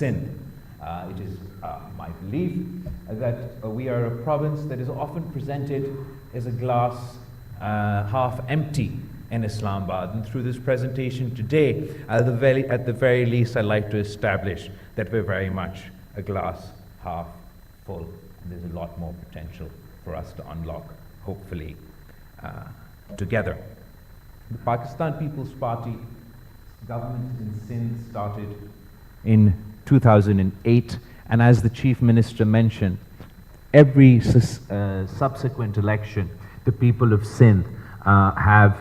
Sindh. It is my belief that we are a province that is often presented as a glass half empty in Islamabad. And through this presentation today, at the very least, I'd like to establish that we're very much a glass half full. And there's a lot more potential for us to unlock, hopefully, together. The Pakistan People's Party government in Sindh started in 2008, and as the Chief Minister mentioned, every subsequent election, the people of Sindh have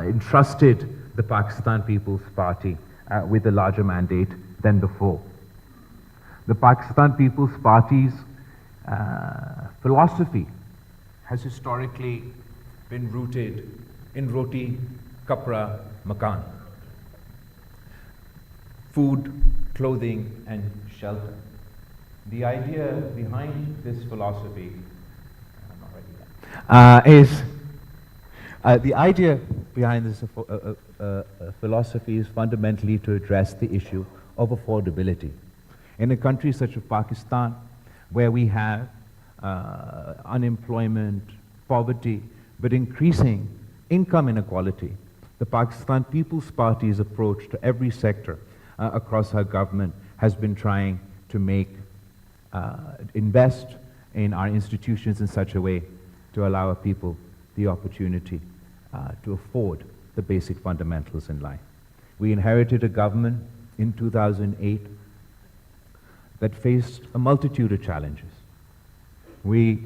entrusted the Pakistan People's Party with a larger mandate than before. The Pakistan People's Party's philosophy has historically been rooted in roti, kapra, makan. Food, clothing, and shelter. The idea behind this philosophy, the idea behind this philosophy is fundamentally to address the issue of affordability. In a country such as Pakistan, where we have unemployment, poverty, but increasing income inequality, the Pakistan People's Party's approach to every sector across our government has been trying to invest in our institutions in such a way to allow our people the opportunity to afford the basic fundamentals in life. We inherited a government in 2008 that faced a multitude of challenges. We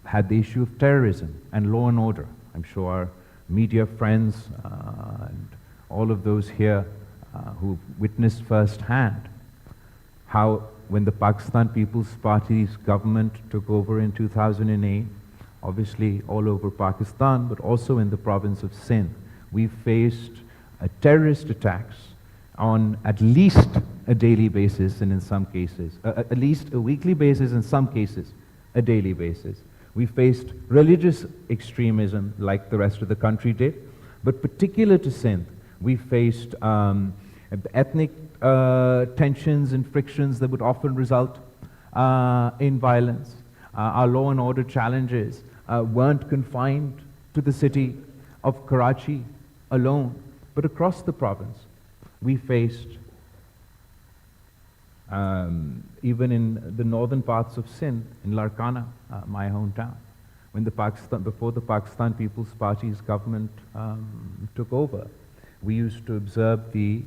had the issue of terrorism and law and order. I'm sure our media friends and all of those here who witnessed firsthand how when the Pakistan People's Party's government took over in 2008, obviously all over Pakistan, but also in the province of Sindh, we faced terrorist attacks on at least a daily basis, and in some cases, at least a weekly basis, in some cases, a daily basis. We faced religious extremism like the rest of the country did, but particular to Sindh, we faced ethnic tensions and frictions that would often result in violence. Our law and order challenges weren't confined to the city of Karachi alone, but across the province. We faced, even in the northern parts of Sindh, in Larkana, my hometown, before the Pakistan People's Party's government took over, we used to observe the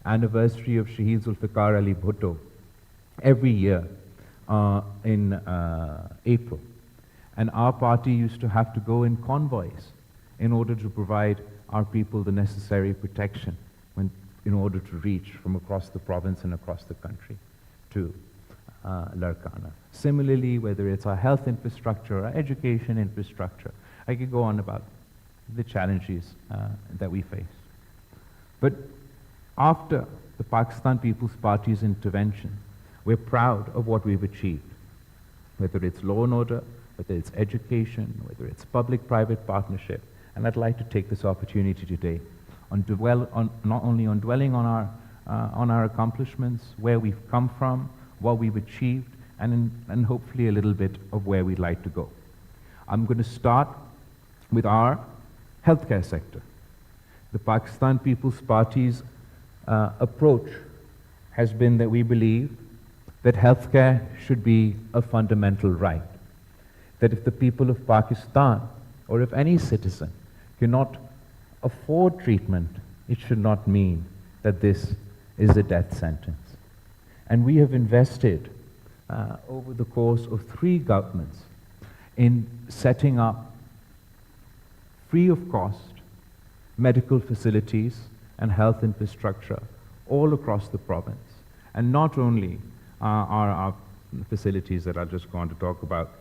anniversary of Shaheed Zulfikar Ali Bhutto every year in April. And our party used to have to go in convoys in order to provide our people the necessary protection in order to reach from across the province and across the country to Larkana. Similarly, whether it's our health infrastructure, our education infrastructure, I could go on about the challenges that we face. But after the Pakistan People's Party's intervention, we're proud of what we've achieved, whether it's law and order, whether it's education, whether it's public-private partnership. And I'd like to take this opportunity today not only on dwelling on our accomplishments, where we've come from, what we've achieved, and hopefully a little bit of where we'd like to go. I'm going to start with our healthcare sector. The Pakistan People's Party's approach has been that we believe that healthcare should be a fundamental right. That if the people of Pakistan, or if any citizen, cannot afford treatment, it should not mean that this is a death sentence. And we have invested over the course of 3 governments in setting up free of cost medical facilities and health infrastructure all across the province. And not only are our facilities that I'm just going to talk about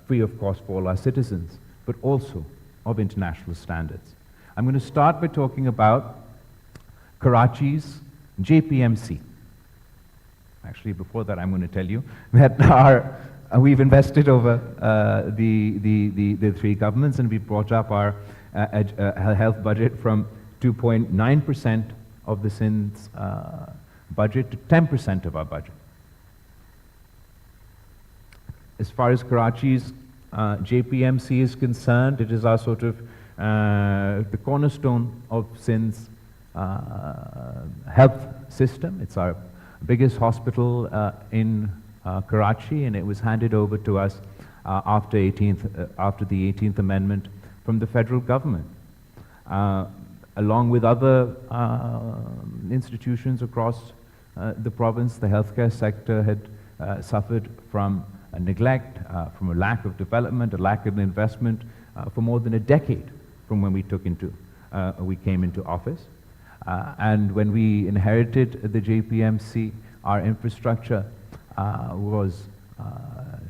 free of cost for all our citizens, but also of international standards. I'm going to start by talking about Karachi's JPMC. Actually, before that, I'm going to tell you that we've invested over the 3 governments, and we brought up our health budget from 2.9% of the Sindh's budget to 10% of our budget. As far as Karachi's JPMC is concerned, it is our sort of the cornerstone of Sindh's health system. It's our biggest hospital in Karachi, and it was handed over to us after the 18th Amendment from the federal government. Along with other institutions across the province, the healthcare sector had suffered from a neglect, from a lack of development, a lack of investment for more than a decade from when we came into office. And when we inherited the JPMC, our infrastructure was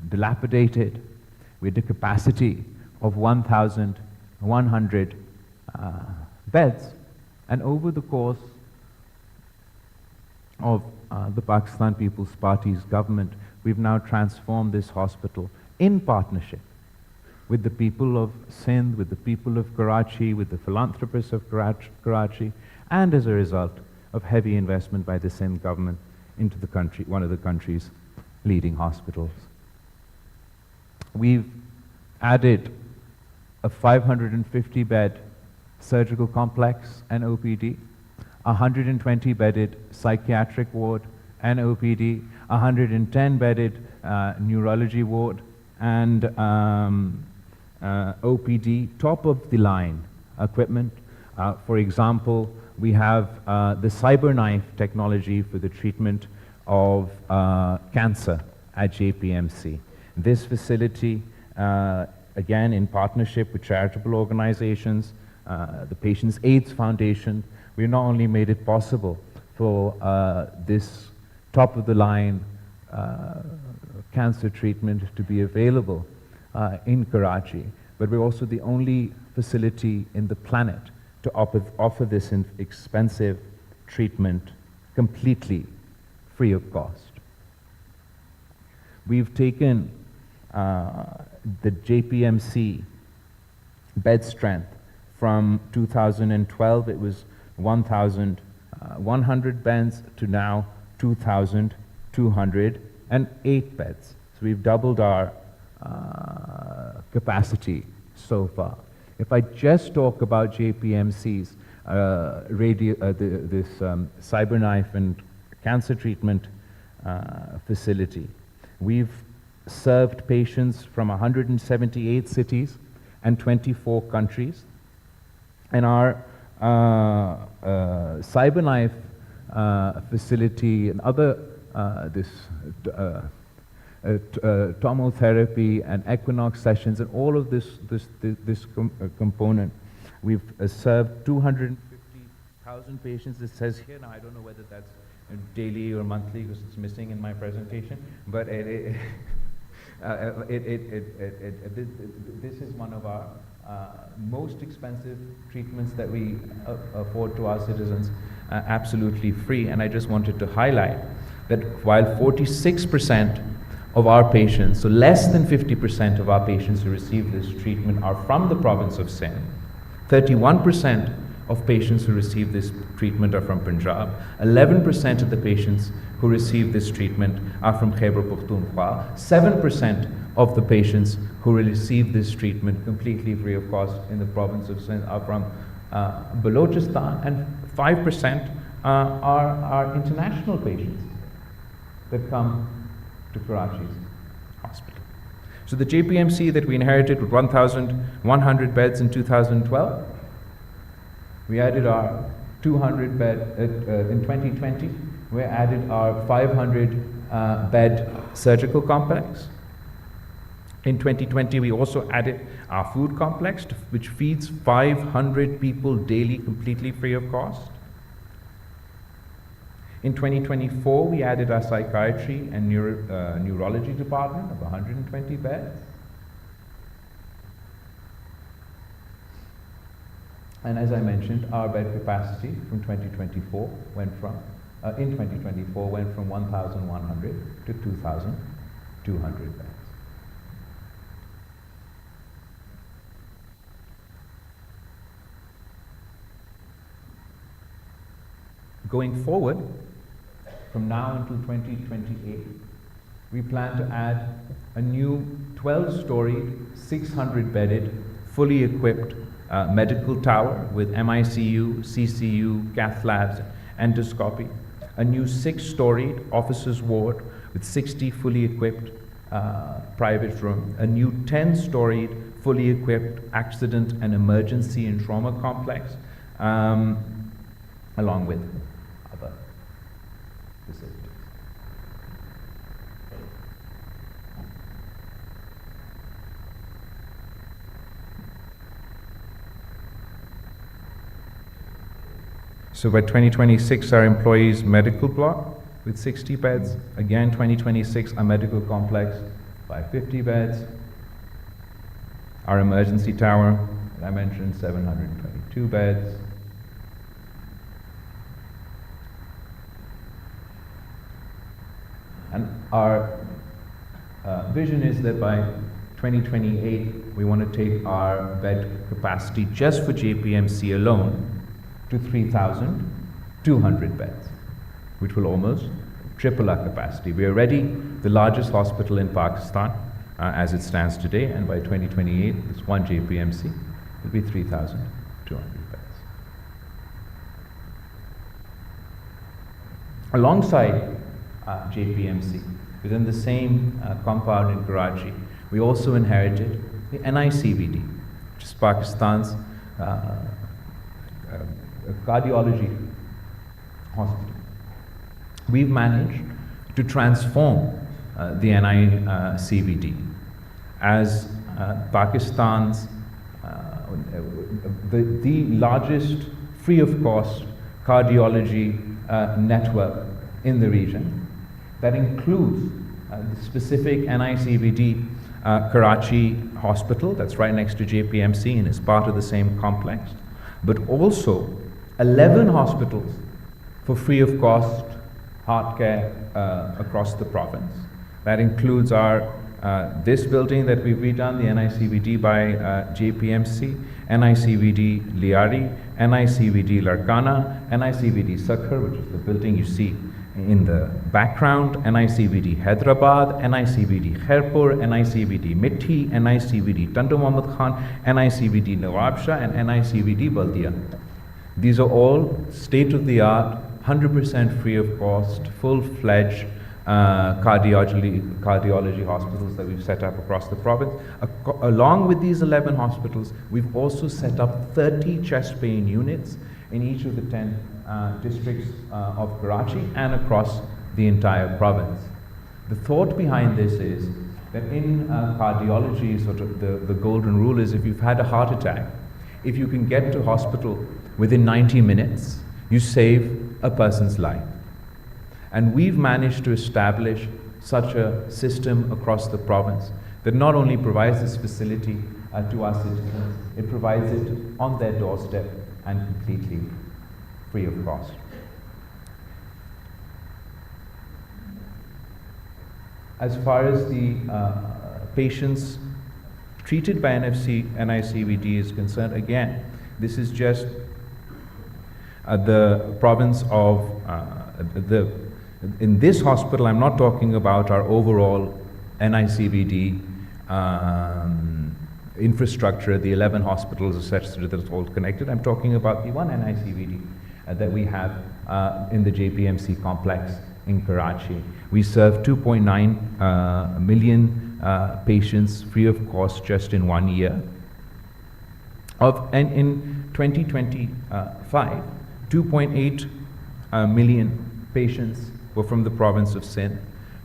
dilapidated. We had a capacity of 1,100 beds. And over the course of the Pakistan People's Party's government, we've now transformed this hospital in partnership with the people of Sindh, with the people of Karachi, with the philanthropists of Karachi, and as a result of heavy investment by the Sindh government into the country, one of the country's leading hospitals. We've added a 550-bed surgical complex and OPD, 120-bedded psychiatric ward and OPD, 110-bedded neurology ward and OPD, top-of-the-line equipment. For example, we have the CyberKnife technology for the treatment of cancer at JPMC. This facility, again in partnership with charitable organizations, the Patients AIDS Foundation, we not only made it possible for this top-of-the-line cancer treatment to be available in Karachi, but we're also the only facility in the planet to offer this expensive treatment completely free of cost. We've taken the JPMC bed strength from 2012, it was 1,100 beds, to now 2,208 beds. So we've doubled our capacity so far. If I just talk about JPMC's this CyberKnife and cancer treatment facility, we've served patients from 178 cities and 24 countries. And our CyberKnife facility and other tomotherapy and equinox sessions and all of this component, we've served 250,000 patients. It says here, now I don't know whether that's daily or monthly because it's missing in my presentation, but this is one of our most expensive treatments that we afford to our citizens absolutely free. And I just wanted to highlight that while 46% of our patients, so less than 50% of our patients who receive this treatment are from the province of Sindh, 31% of patients who receive this treatment are from Punjab, 11% of the patients who receive this treatment are from Khyber Pakhtunkhwa, 7% of the patients who receive this treatment completely free of cost in the province of Sindh are from Balochistan, and 5% are international patients that come to Karachi's hospital. So the JPMC that we inherited with 1,100 beds in 2012, we added our 200 bed, in 2020, we added our 500 bed surgical complex. In 2020, we also added our food complex, which feeds 500 people daily completely free of cost. In 2024, we added our psychiatry and neurology department of 120 beds. And as I mentioned, our bed capacity from 2024 went from, in 2024 went from 1,100 to 2,200 beds. Going forward, from now until 2028, we plan to add a new 12-storied, 600-bedded, fully equipped medical tower with MICU, CCU, cath labs, endoscopy, a new 6-storied officers' ward with 60 fully equipped private rooms, a new 10-storied fully equipped accident and emergency and trauma complex, along with other facilities. So by 2026, our employees' medical block with 60 beds. Again, 2026, our medical complex by 50 beds. Our emergency tower, that I mentioned, 722 beds. And our vision is that by 2028, we want to take our bed capacity just for JPMC alone to 3,200 beds, which will almost triple our capacity. We are already the largest hospital in Pakistan as it stands today, and by 2028, this one JPMC will be 3,200 beds. Alongside JPMC, within the same compound in Karachi, we also inherited the NICVD, which is Pakistan's cardiology hospital. We've managed to transform the NICVD as Pakistan's the largest free of cost cardiology network in the region. That includes the specific NICVD Karachi hospital that's right next to JPMC and is part of the same complex, but also 11 hospitals for free of cost heart care across the province. That includes our this building that we've redone, the NICVD by JPMC, NICVD Liari, NICVD Larkana, NICVD Sakhar, which is the building you see in the background, NICVD Hyderabad, NICVD Khairpur, NICVD Mithi, NICVD Tandu Muhammad Khan, NICVD Nawab Shah, and NICVD Baldia. These are all state-of-the-art, 100% free of cost, full-fledged cardiology hospitals that we've set up across the province. Along with these 11 hospitals, we've also set up 30 chest pain units in each of the 10 districts of Karachi and across the entire province. The thought behind this is that in cardiology, sort of the golden rule is if you've had a heart attack, if you can get to hospital within 90 minutes, you save a person's life. And we've managed to establish such a system across the province that not only provides this facility to our citizens, it provides it on their doorstep and completely free of cost. As far as the patients treated by NICVD is concerned, again, this is just the province of in this hospital. I'm not talking about our overall NICVD infrastructure, the 11 hospitals, etc., that's all connected. I'm talking about the one NICVD that we have in the JPMC complex in Karachi. We serve 2.9 million patients free of cost just in 1 year. And in 2025, 2.8 million patients were from the province of Sindh.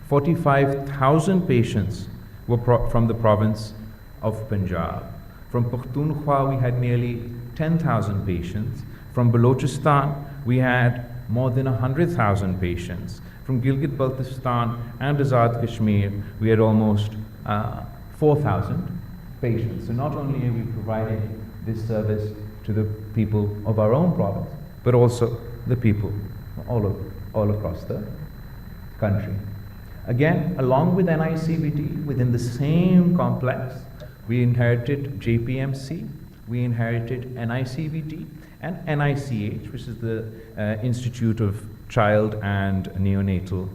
45,000 patients were from the province of Punjab. From Pakhtunkhwa, we had nearly 10,000 patients. From Balochistan, we had more than 100,000 patients. From Gilgit-Baltistan and Azad Kashmir, we had almost 4,000 patients. So not only are we providing this service to the people of our own province, but also the people all across the country. Again, along with NICVD, within the same complex, we inherited JPMC, we inherited NICVD, and NICH, which is the Institute of child and neonatal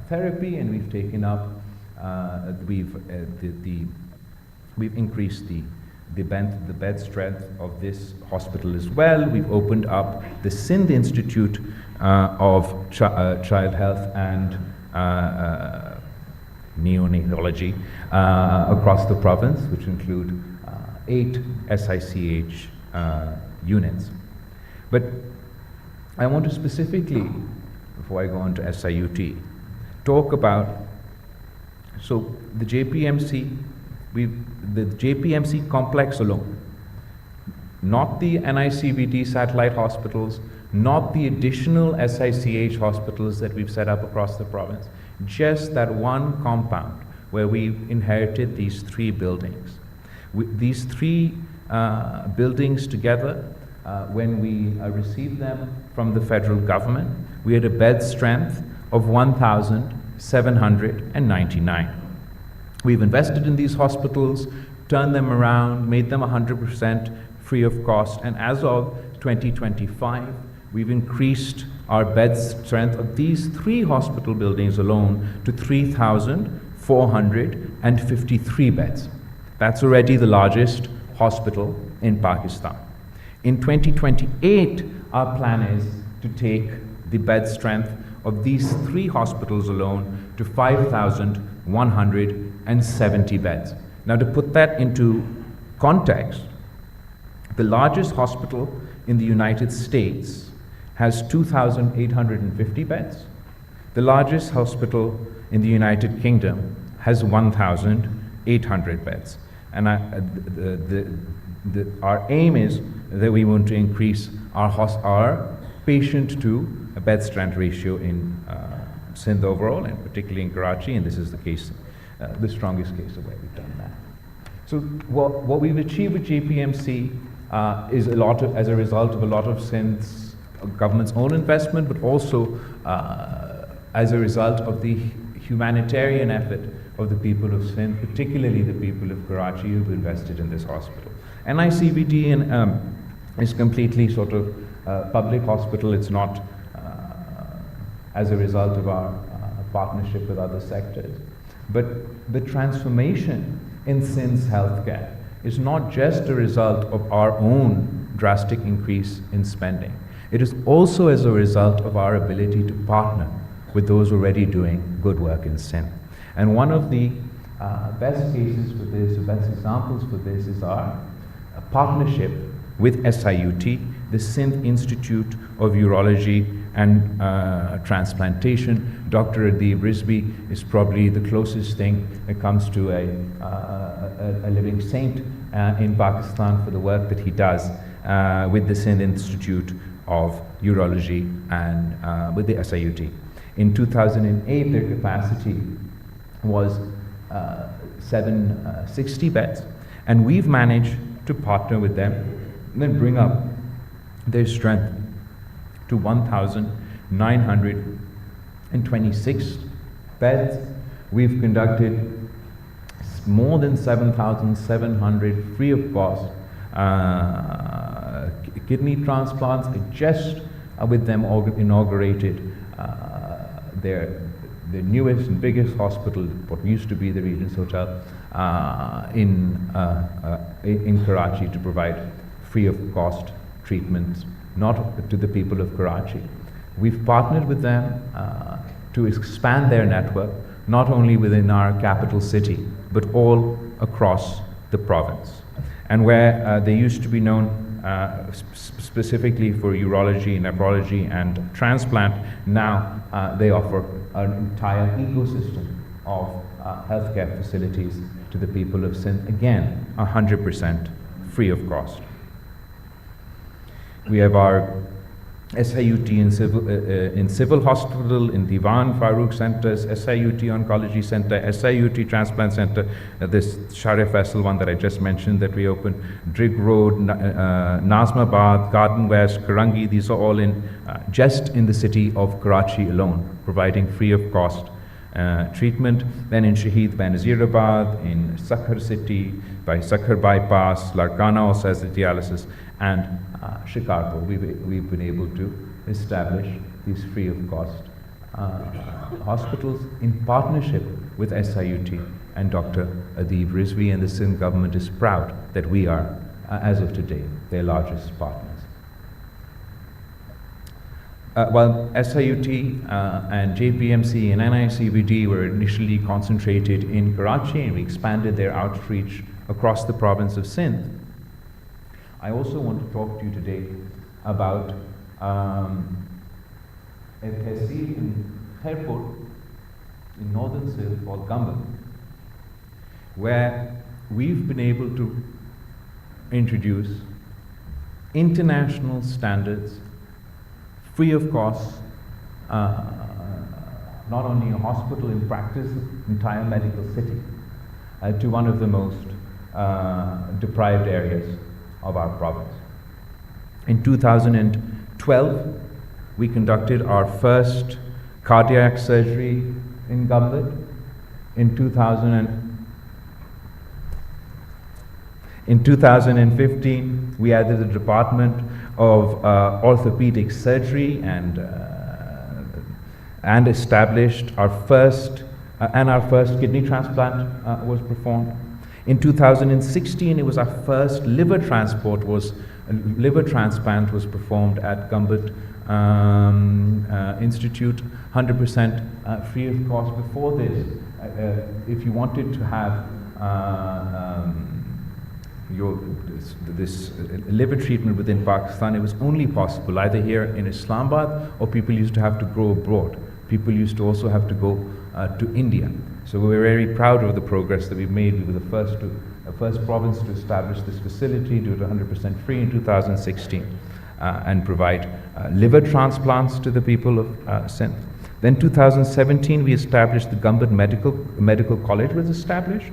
therapy, and we've taken up, we've increased the bed strength of this hospital as well. We've opened up the Sindh Institute of Child Health and Neonatology across the province, which include 8 SICH units. But I want to specifically, before I go on to SIUT, talk about, so the JPMC, the JPMC complex alone, not the NICVT satellite hospitals, not the additional SICH hospitals that we've set up across the province, just that one compound where we inherited these 3 buildings. These 3 buildings together, when we received them from the federal government, we had a bed strength of 1,799. We've invested in these hospitals, turned them around, made them 100% free of cost, and as of 2025, we've increased our bed strength of these 3 hospital buildings alone to 3,453 beds. That's already the largest hospital in Pakistan. In 2028, our plan is to take the bed strength of these 3 hospitals alone to 5,170 beds. Now, to put that into context, the largest hospital in the United States has 2,850 beds. The largest hospital in the United Kingdom has 1,800 beds. And our aim is that we want to increase our patient to a bed strength ratio in Sindh overall, and particularly in Karachi, and this is the case, the strongest case of where we've done that. So what we've achieved with JPMC is as a result of a lot of Sindh's government's own investment, but also as a result of the humanitarian effort of the people of Sindh, particularly the people of Karachi who've invested in this hospital. NICVT is completely sort of public hospital. It's not as a result of our partnership with other sectors. But the transformation in Sindh's healthcare is not just a result of our own drastic increase in spending. It is also as a result of our ability to partner with those already doing good work in Sindh. And one of the best cases for this, or best examples for this, is our partnership with SIUT, the Sindh Institute of Urology and Transplantation. Dr. Adib Rizvi is probably the closest thing that comes to a living saint in Pakistan for the work that he does with the Sindh Institute of Urology and with the SIUT. In 2008, their capacity was 760 beds, and we've managed to partner with them and then bring up their strength to 1,926 beds. We've conducted more than 7,700 free of cost kidney transplants. I just with them inaugurated their newest and biggest hospital, what used to be the Regent's Hotel in Karachi, to provide free of cost treatments, not to the people of Karachi. We've partnered with them to expand their network, not only within our capital city, but all across the province. And where they used to be known specifically for urology, nephrology, and transplant, now they offer an entire ecosystem of healthcare facilities to the people of Sindh, again, 100% free of cost. We have our SIUT in Civil Hospital, in Diwan Farooq Centers, SIUT Oncology Center, SIUT Transplant Center, this Share Faisal one that I just mentioned that we opened, Drig Road, Nazmabad, Garden West, Karangi. These are all in just in the city of Karachi alone, providing free of cost treatment. Then in Shaheed Benazirabad, in Sakhar City, by Sakhar Bypass, Larkana also has the dialysis, and Shikarpur, we've been able to establish these free of cost hospitals in partnership with SIUT and Dr. Adib Rizvi, and the Sindh government is proud that we are, as of today, their largest partners. While SIUT and JPMC and NICBD were initially concentrated in Karachi, and we expanded their outreach across the province of Sindh, I also want to talk to you today about a tehsil in Khairpur in northern Sindh called Gambit, where we've been able to introduce international standards, free of cost, not only a hospital in practice, the entire medical city, to one of the most deprived areas of our province. In 2012, we conducted our first cardiac surgery in Gambit. In 2015, we added the Department of Orthopedic Surgery and established our first kidney transplant was performed. In 2016, it was our first liver transplant was performed at Gambit Institute, 100% free of cost. Before this, if you wanted to have this liver treatment within Pakistan, it was only possible either here in Islamabad, or people used to have to go abroad. People used to also have to go to India. So we're very proud of the progress that we've made. We were the first province to establish this facility, do it 100% free in 2016, and provide liver transplants to the people of Sindh. Then 2017, we established the Gambit Medical College was established.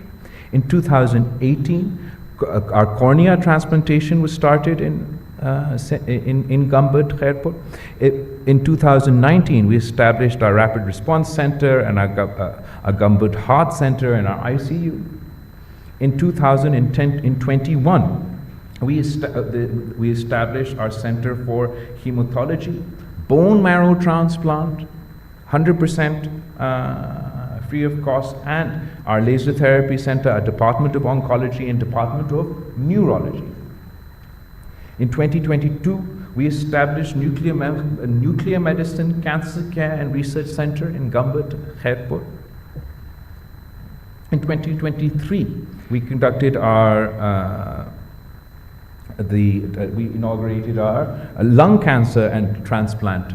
In 2018, our cornea transplantation was started in Gambit, Khairpur. In 2019, we established our Rapid Response Center and our Gambit Heart Center and our ICU. In 2021, we established our Center for Hematology, Bone Marrow Transplant, 100% free of cost, and our Laser Therapy Center, our Department of Oncology and Department of Neurology. In 2022, we established Nuclear Medicine, Cancer Care and Research Center in Gambit, Khairpur. In 2023, we conducted we inaugurated our lung cancer and transplant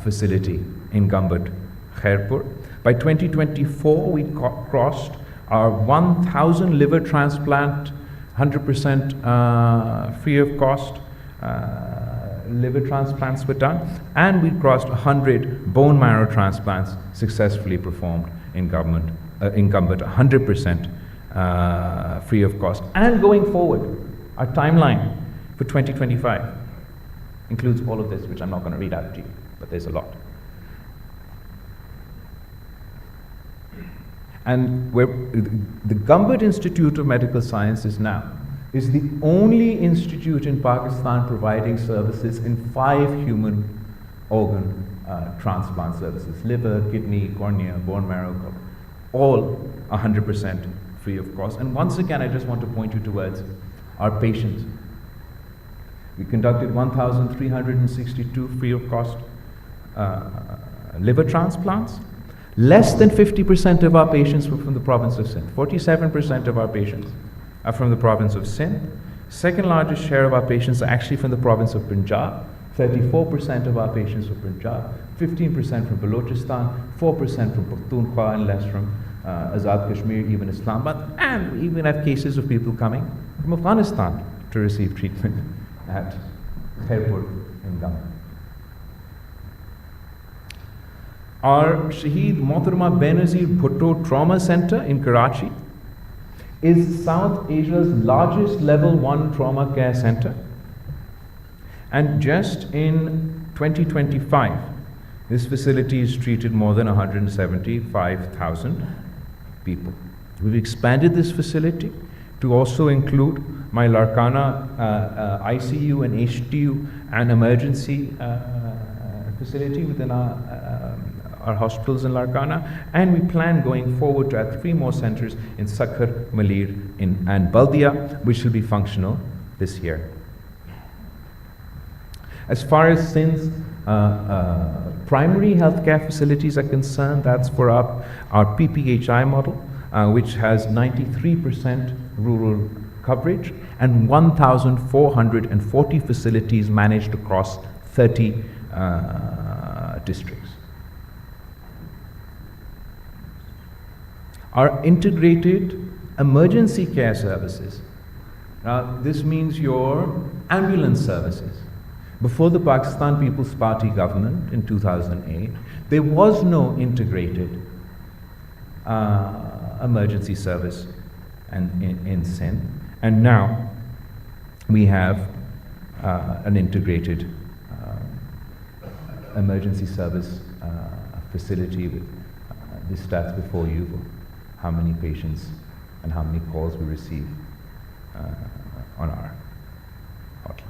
facility in Gambit, Khairpur. By 2024, we crossed our 1,000 liver transplant, 100% free of cost. Liver transplants were done, and we crossed 100 bone marrow transplants successfully performed in Gambit, 100% free of cost. And going forward, our timeline for 2025 includes all of this, which I'm not going to read out to you, but there's a lot. And the Gambit Institute of Medical Sciences now is the only institute in Pakistan providing services in 5 human organ transplant services: liver, kidney, cornea, bone marrow, all 100% free of cost. And once again, I just want to point you towards our patients. We conducted 1,362 free of cost liver transplants. Less than 50% of our patients were from the province of Sindh. 47% of our patients are from the province of Sindh. Second largest share of our patients are actually from the province of Punjab. 34% of our patients were Punjab, 15% from Balochistan, 4% from Pakhtunkhwa, and less from Azad Kashmir, even Islamabad. And we even have cases of people coming from Afghanistan to receive treatment at Khairpur in Gambit. Our Shaheed Mohtarama Benazir Bhutto Trauma Center in Karachi is South Asia's largest level 1 trauma care center. And just in 2025, this facility has treated more than 175,000 people. We've expanded this facility to also include my Larkana ICU and HDU and emergency facility within our hospitals in Larkana, and we plan going forward to add 3 more centers in Sakhar, Malir, and Baldia, which will be functional this year. As far as Sindh's primary healthcare facilities are concerned, that's for our PPHI model, which has 93% rural coverage and 1,440 facilities managed across 30 districts. Our integrated emergency care services. This means your ambulance services. Before the Pakistan People's Party government in 2008, there was no integrated emergency service in Sindh, and now we have an integrated emergency service facility with the stats before you, how many patients and how many calls we receive on our hotline.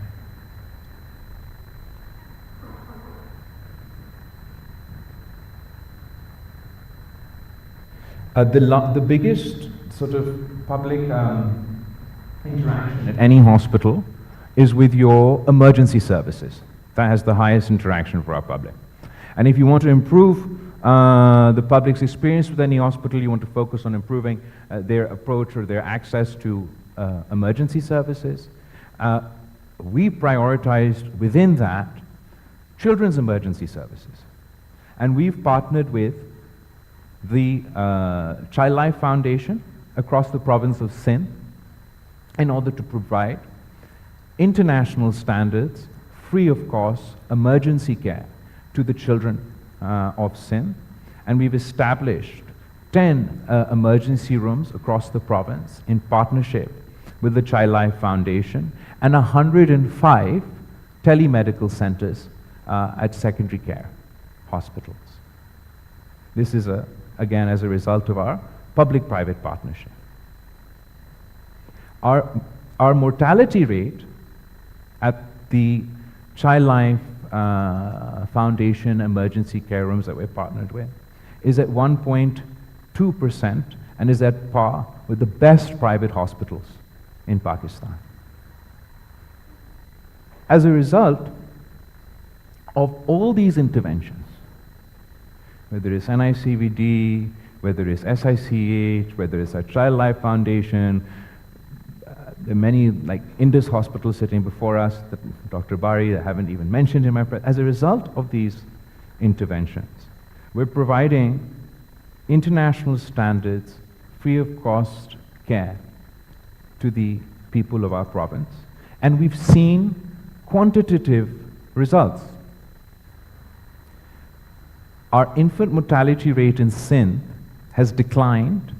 The biggest sort of public interaction at any hospital is with your emergency services. That has the highest interaction for our public. And if you want to improve the public's experience with any hospital, you want to focus on improving their approach or their access to emergency services. We prioritized within that children's emergency services. And we've partnered with the Child Life Foundation across the province of Sindh in order to provide international standards, free of cost, emergency care to the children of Sindh. And we've established 10 emergency rooms across the province in partnership with the Child Life Foundation and 105 telemedical centers at secondary care hospitals. This is, again, as a result of our public-private partnership. Our mortality rate at the Child Life Foundation emergency care rooms that we're partnered with is at 1.2% and is at par with the best private hospitals in Pakistan. As a result of all these interventions, whether it's NICVD, whether it's SICH, whether it's our Child Life Foundation, there are many like Indus Hospital sitting before us, that Dr. Bari, I haven't even mentioned in my as a result of these interventions, we're providing international standards, free of cost care to the people of our province, and we've seen quantitative results. Our infant mortality rate in Sindh has declined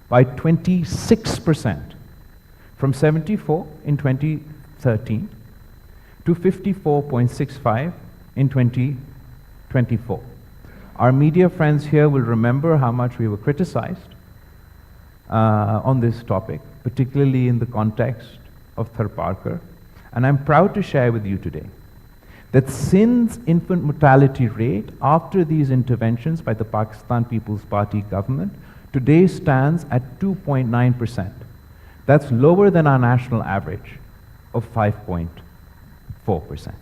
by 26%, from 74 in 2013 to 54.65 in 2024. Our media friends here will remember how much we were criticized on this topic, particularly in the context of Tharparkar. And I'm proud to share with you today that Sindh's infant mortality rate after these interventions by the Pakistan People's Party government today stands at 2.9%. That's lower than our national average of 5.4%.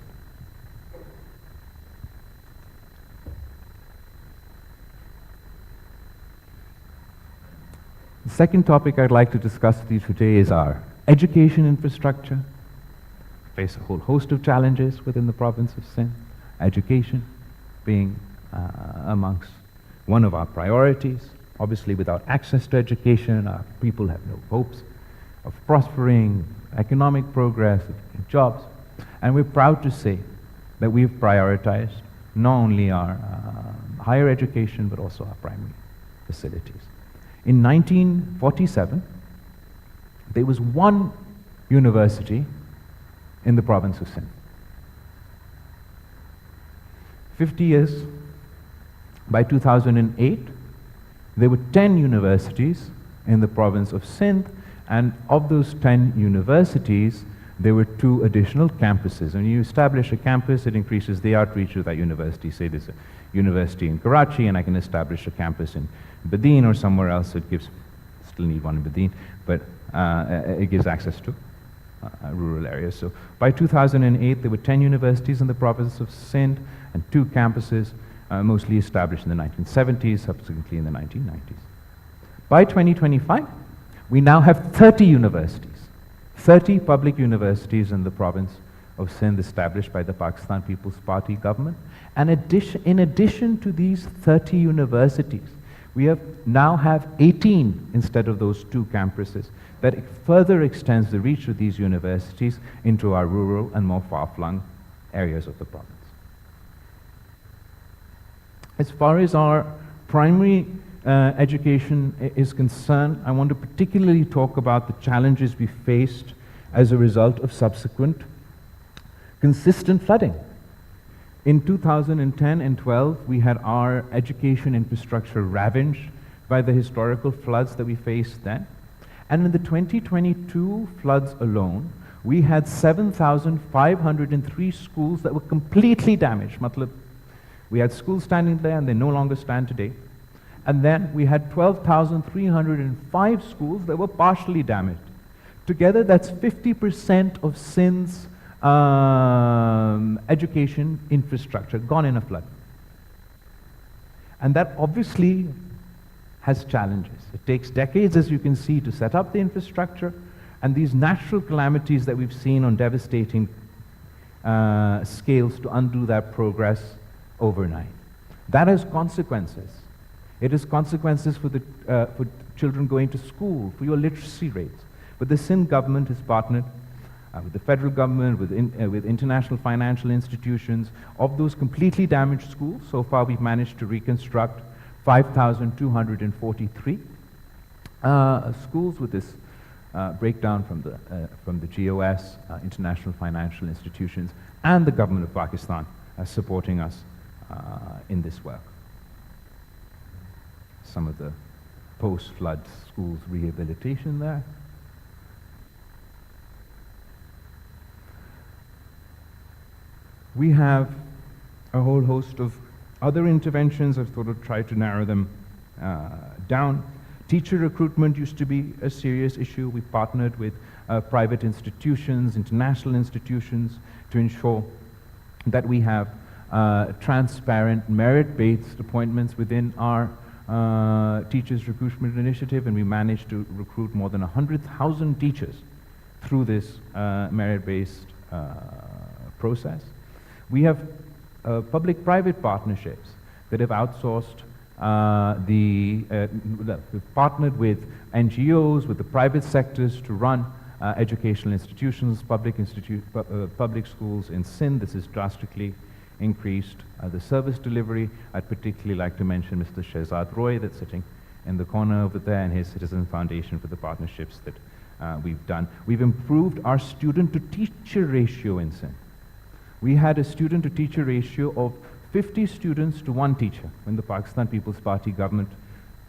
The second topic I'd like to discuss with you today is our education infrastructure. We face a whole host of challenges within the province of Sindh, education being amongst one of our priorities. Obviously, without access to education, our people have no hopes of prospering, economic progress, of jobs. And we're proud to say that we've prioritized not only our higher education, but also our primary facilities. In 1947, there was one university in the province of Sindh. 50 years, by 2008, there were 10 universities in the province of Sindh, and of those 10 universities, there were 2 additional campuses. When you establish a campus, it increases the outreach of that university. Say there's a university in Karachi, and I can establish a campus in Badin or somewhere else. It gives, still need one in Badin, but it gives access to rural areas. So by 2008, there were 10 universities in the province of Sindh and 2 campuses, mostly established in the 1970s, subsequently in the 1990s. By 2025, we now have 30 universities, 30 public universities in the province of Sindh established by the Pakistan People's Party government. And in addition to these 30 universities, we now have 18 instead of those 2 campuses. That further extends the reach of these universities into our rural and more far-flung areas of the province. As far as our primary education is concerned, I want to particularly talk about the challenges we faced as a result of subsequent consistent flooding. In 2010 and 12, we had our education infrastructure ravaged by the historical floods that we faced then. And in the 2022 floods alone, we had 7,503 schools that were completely damaged. We had schools standing there and they no longer stand today. And then we had 12,305 schools that were partially damaged. Together, that's 50% of Sindh's education infrastructure gone in a flood. And that obviously has challenges. It takes decades, as you can see, to set up the infrastructure, and these natural calamities that we've seen on devastating scales to undo that progress overnight. That has consequences. It has consequences for children going to school, for your literacy rates. But the Sindh government has partnered with the federal government, with international financial institutions. Of those completely damaged schools, so far we've managed to reconstruct 5,243 schools with this breakdown from the GOS, international financial institutions, and the government of Pakistan supporting us in this work. Some of the post-flood schools rehabilitation there. We have a whole host of other interventions. I've sort of tried to narrow them down. Teacher recruitment used to be a serious issue. We partnered with private institutions, international institutions, to ensure that we have transparent, merit-based appointments within our teachers recruitment initiative, and we managed to recruit more than 100,000 teachers through this merit-based process. We have public-private partnerships that have outsourced we've partnered with NGOs, with the private sectors to run educational institutions, public schools in Sindh. This has drastically increased the service delivery. I'd particularly like to mention Mr. Shehzad Roy, that's sitting in the corner over there, and his Citizen Foundation for the partnerships that we've done. We've improved our student-to-teacher ratio in Sindh. We had a student-to-teacher ratio of 50 students to 1 teacher when the Pakistan People's Party government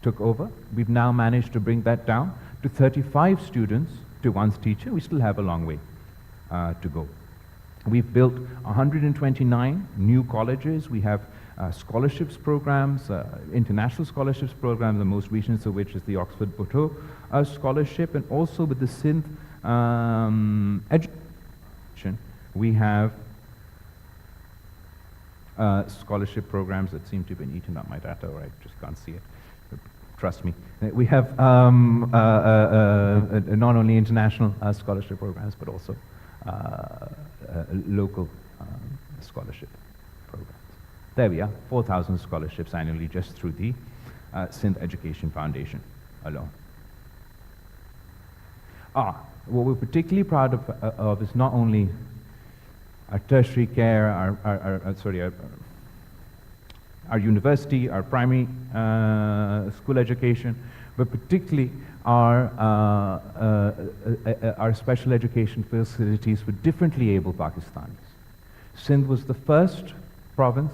took over. We've now managed to bring that down to 35 students to 1 teacher. We still have a long way to go. We've built 129 new colleges. We have scholarships programs, international scholarships programs, the most recent of which is the Oxford Bhutto Scholarship, and also with the Sindh education, we have scholarship programs that seem to have been eaten up my data, or I just can't see it. Trust me. We have not only international scholarship programs, but also local scholarship programs. There we are, 4,000 scholarships annually just through the Sindh Education Foundation alone. What we're particularly proud of is not only our tertiary care, our university, our primary school education, but particularly our special education facilities for differently able Pakistanis. Sindh was the first province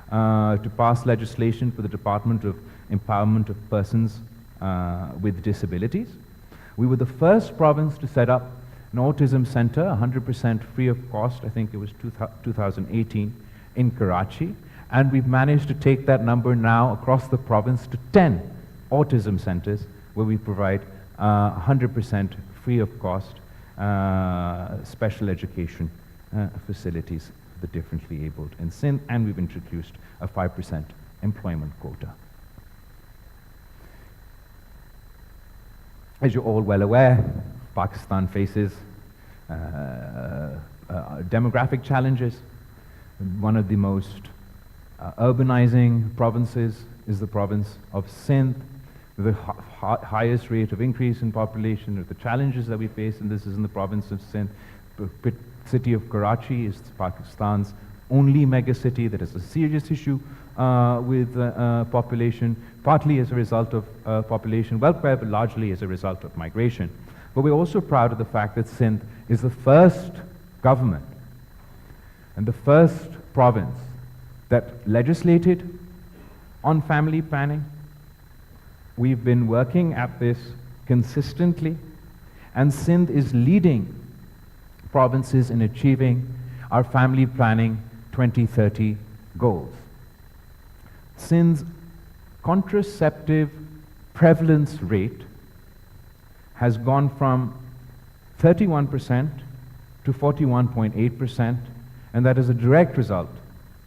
to pass legislation for the Department of Empowerment of Persons with Disabilities. We were the first province to set up an autism center, 100% free of cost, I think it was 2018, in Karachi. And we've managed to take that number now across the province to 10 autism centers where we provide 100% free of cost special education facilities for the differently abled in Sindh, and we've introduced a 5% employment quota. As you're all well aware, Pakistan faces demographic challenges. One of the most urbanizing provinces is the province of Sindh, with the highest rate of increase in population. The challenges that we face, and this is in the province of Sindh. The city of Karachi is Pakistan's only megacity that has a serious issue with population, partly as a result of population welfare, but largely as a result of migration. But we're also proud of the fact that Sindh is the first government and the first province that legislated on family planning. We've been working at this consistently, and Sindh is leading provinces in achieving our family planning 2030 goals. Sindh's contraceptive prevalence rate has gone from 31% to 41.8%, and that is a direct result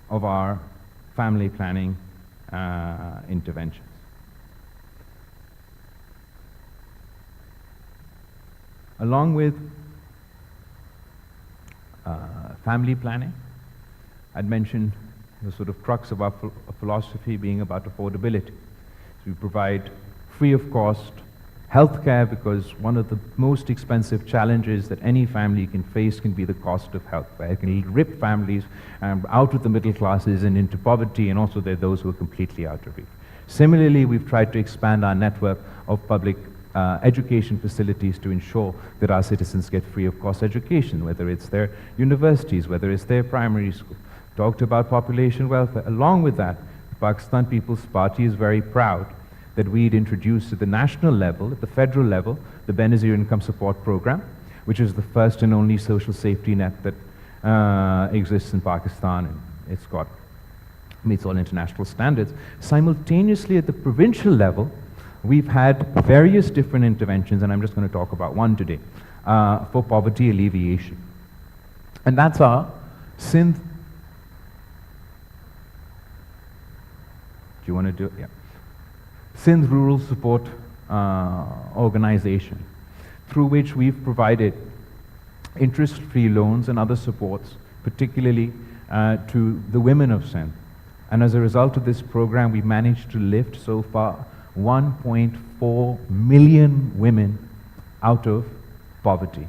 of our family planning interventions. Along with family planning, I'd mentioned the sort of crux of our philosophy being about affordability. So we provide free of cost healthcare, because one of the most expensive challenges that any family can face can be the cost of healthcare. It can rip families out of the middle classes and into poverty, and also there are those who are completely out of reach. Similarly, we've tried to expand our network of public education facilities to ensure that our citizens get free of cost education, whether it's their universities, whether it's their primary school. Talked about population welfare. Along with that, the Pakistan People's Party is very proud that we'd introduced at the national level, at the federal level, the Benazir Income Support Program, which is the first and only social safety net that exists in Pakistan, and it's got meets all international standards. Simultaneously, at the provincial level, we've had various different interventions, and I'm just going to talk about one today, for poverty alleviation. And that's our Sindh. Do you want to do it? Yeah. Sindh Rural Support Organization, through which we've provided interest-free loans and other supports, particularly to the women of Sindh. And as a result of this program, we managed to lift so far 1.4 million women out of poverty.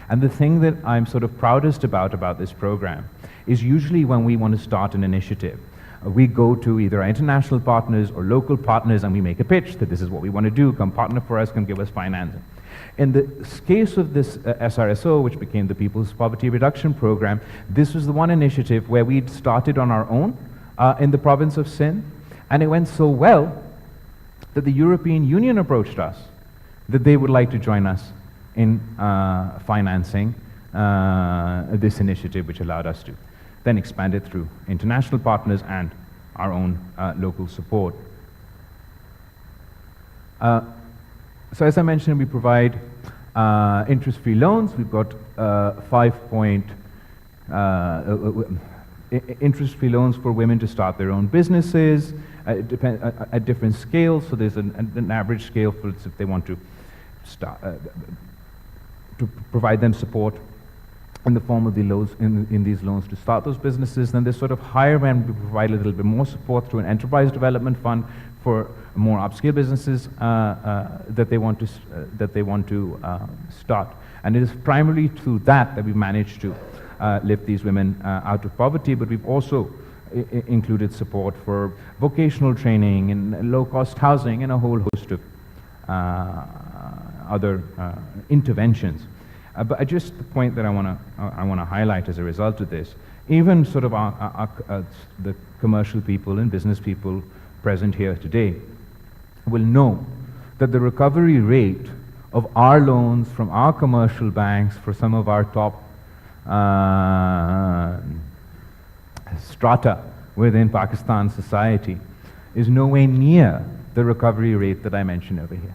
And the thing that I'm sort of proudest about this program is usually when we want to start an initiative, we go to either our international partners or local partners and we make a pitch that this is what we want to do, come partner for us, come give us financing. In the case of this SRSO, which became the People's Poverty Reduction Program, this was the one initiative where we'd started on our own in the province of Sindh, and it went so well that the European Union approached us that they would like to join us in financing this initiative, which allowed us to then expand it through international partners and our own local support. So as I mentioned, we provide interest-free loans. We've got interest-free loans for women to start their own businesses at different scales. So there's an average scale for if they want to start to provide them support in the form of the loans in these loans to start those businesses. Then there's sort of higher end, we provide a little bit more support through an enterprise development fund for more upscale businesses that they want to start. And it is primarily through that we've managed to lift these women out of poverty, but we've also included support for vocational training and low-cost housing and a whole host of other interventions. But just the point that I want to highlight as a result of this, even sort of the commercial people and business people present here today will know that the recovery rate of our loans from our commercial banks for some of our top strata within Pakistan society is nowhere near the recovery rate that I mentioned over here.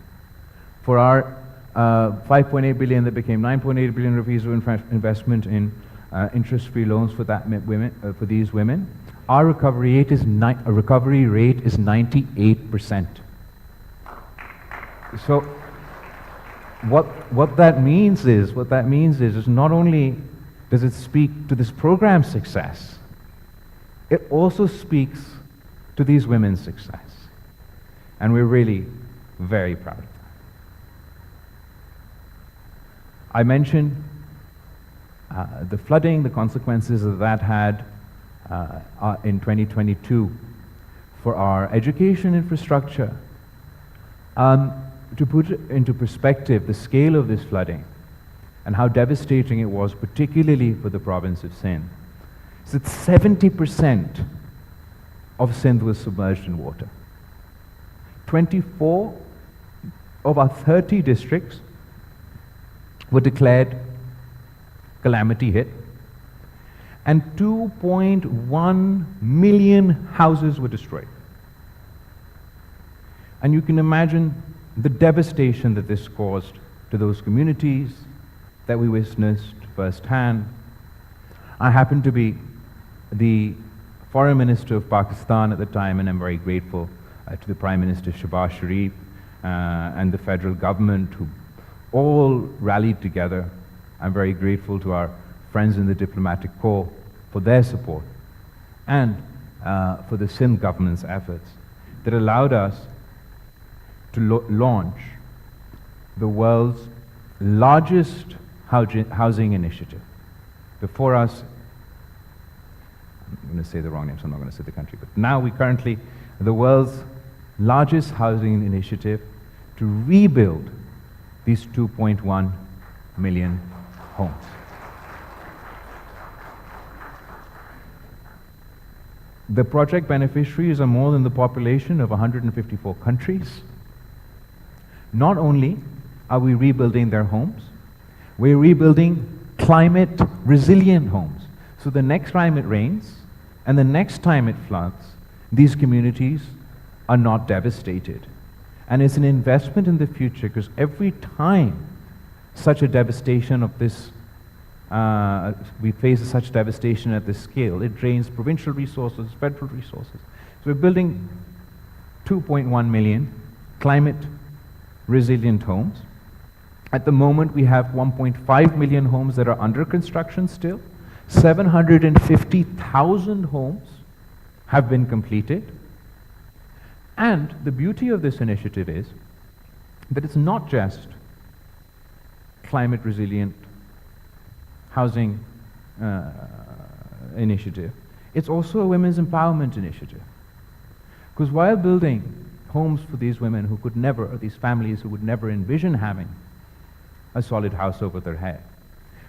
For our 5.8 billion that became 9.8 billion rupees of investment in interest-free loans for for these women, our recovery rate is 98%. So what that means is not only does it speak to this program's success, it also speaks to these women's success. And we're really very proud of that. I mentioned the flooding, the consequences that that had in 2022 for our education infrastructure. To put it into perspective, the scale of this flooding and how devastating it was, particularly for the province of Sindh, is that 70% of Sindh was submerged in water. 24 of our 30 districts were declared calamity hit, and 2.1 million houses were destroyed. And you can imagine the devastation that this caused to those communities that we witnessed firsthand. I happened to be the Foreign Minister of Pakistan at the time, and I'm very grateful to the Prime Minister Shehbaz Sharif and the federal government who all rallied together. I'm very grateful to our friends in the diplomatic corps for their support and for the Sindh government's efforts that allowed us to launch the world's largest housing initiative. Before us, I'm going to say the wrong name, so I'm not going to say the country, but now we currently are the world's largest housing initiative to rebuild these 2.1 million homes. The project beneficiaries are more than the population of 154 countries. Not only are we rebuilding their homes, we're rebuilding climate resilient homes. So the next time it rains and the next time it floods, these communities are not devastated. And it's an investment in the future, because every time such a devastation of this, we face such devastation at this scale, it drains provincial resources, federal resources. So we're building 2.1 million climate resilient homes. At the moment, we have 1.5 million homes that are under construction still. 750,000 homes have been completed. And the beauty of this initiative is that it's not just climate resilient housing initiative, it's also a women's empowerment initiative. Because while building homes for these women who could never, or these families who would never envision having a solid house over their head,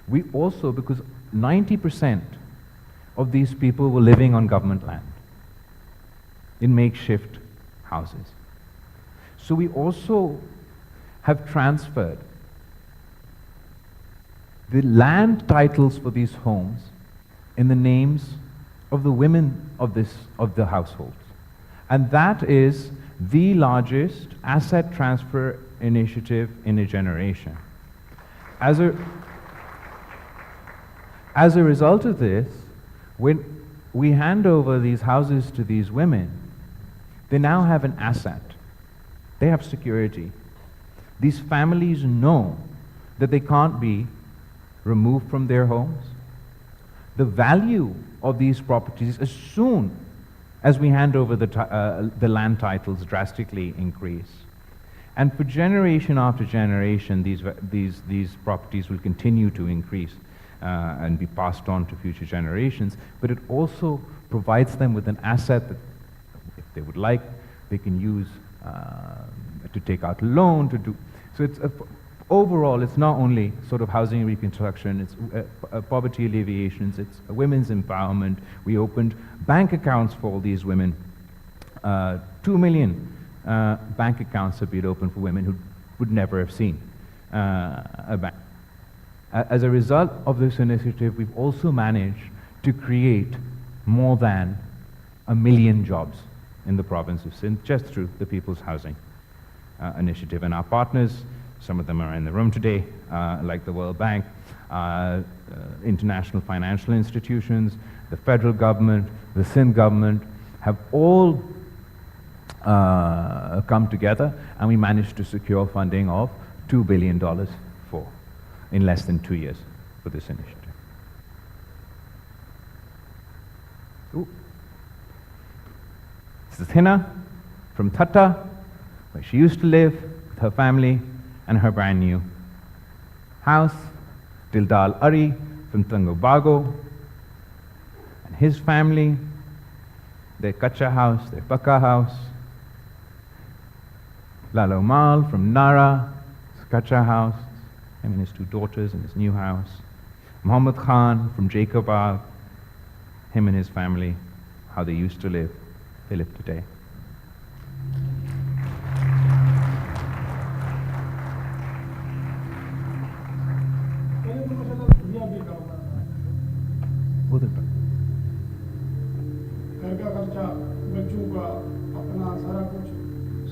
we also, because 90% of these people were living on government land in makeshift houses. So we also have transferred the land titles for these homes in the names of the women of the households. And that is the largest asset transfer initiative in a generation. As a result of this, when we hand over these houses to these women, they now have an asset. They have security. These families know that they can't be removed from their homes. The value of these properties, as soon as we hand over the land titles, drastically increase. And for generation after generation, these properties will continue to increase and be passed on to future generations. But it also provides them with an asset that, if they would like, they can use to take out a loan, to do. So it's overall, it's not only sort of housing reconstruction, it's poverty alleviations, it's women's empowerment. We opened bank accounts for all these women. 2 million bank accounts have been opened for women who would never have seen a bank. As a result of this initiative, we've also managed to create more than 1 million jobs in the province of Sindh just through the People's Housing Initiative. And our partners, some of them are in the room today, like the World Bank, international financial institutions, the federal government, the Sindh government, have all come together, and we managed to secure funding of $2 billion in less than 2 years for this initiative. Ooh. This is Hina from Thatta, where she used to live with her family and her brand new house. Dildal Ari from Tangobago and his family, their kacha house, their pakka house. Lalo Mal from Nara, his kacha house, him and his 2 daughters in his new house. Muhammad Khan from Jacobabad, him and his family, how they used to live, they live today. घर का खर्चा, बच्चों का, अपना सारा कुछ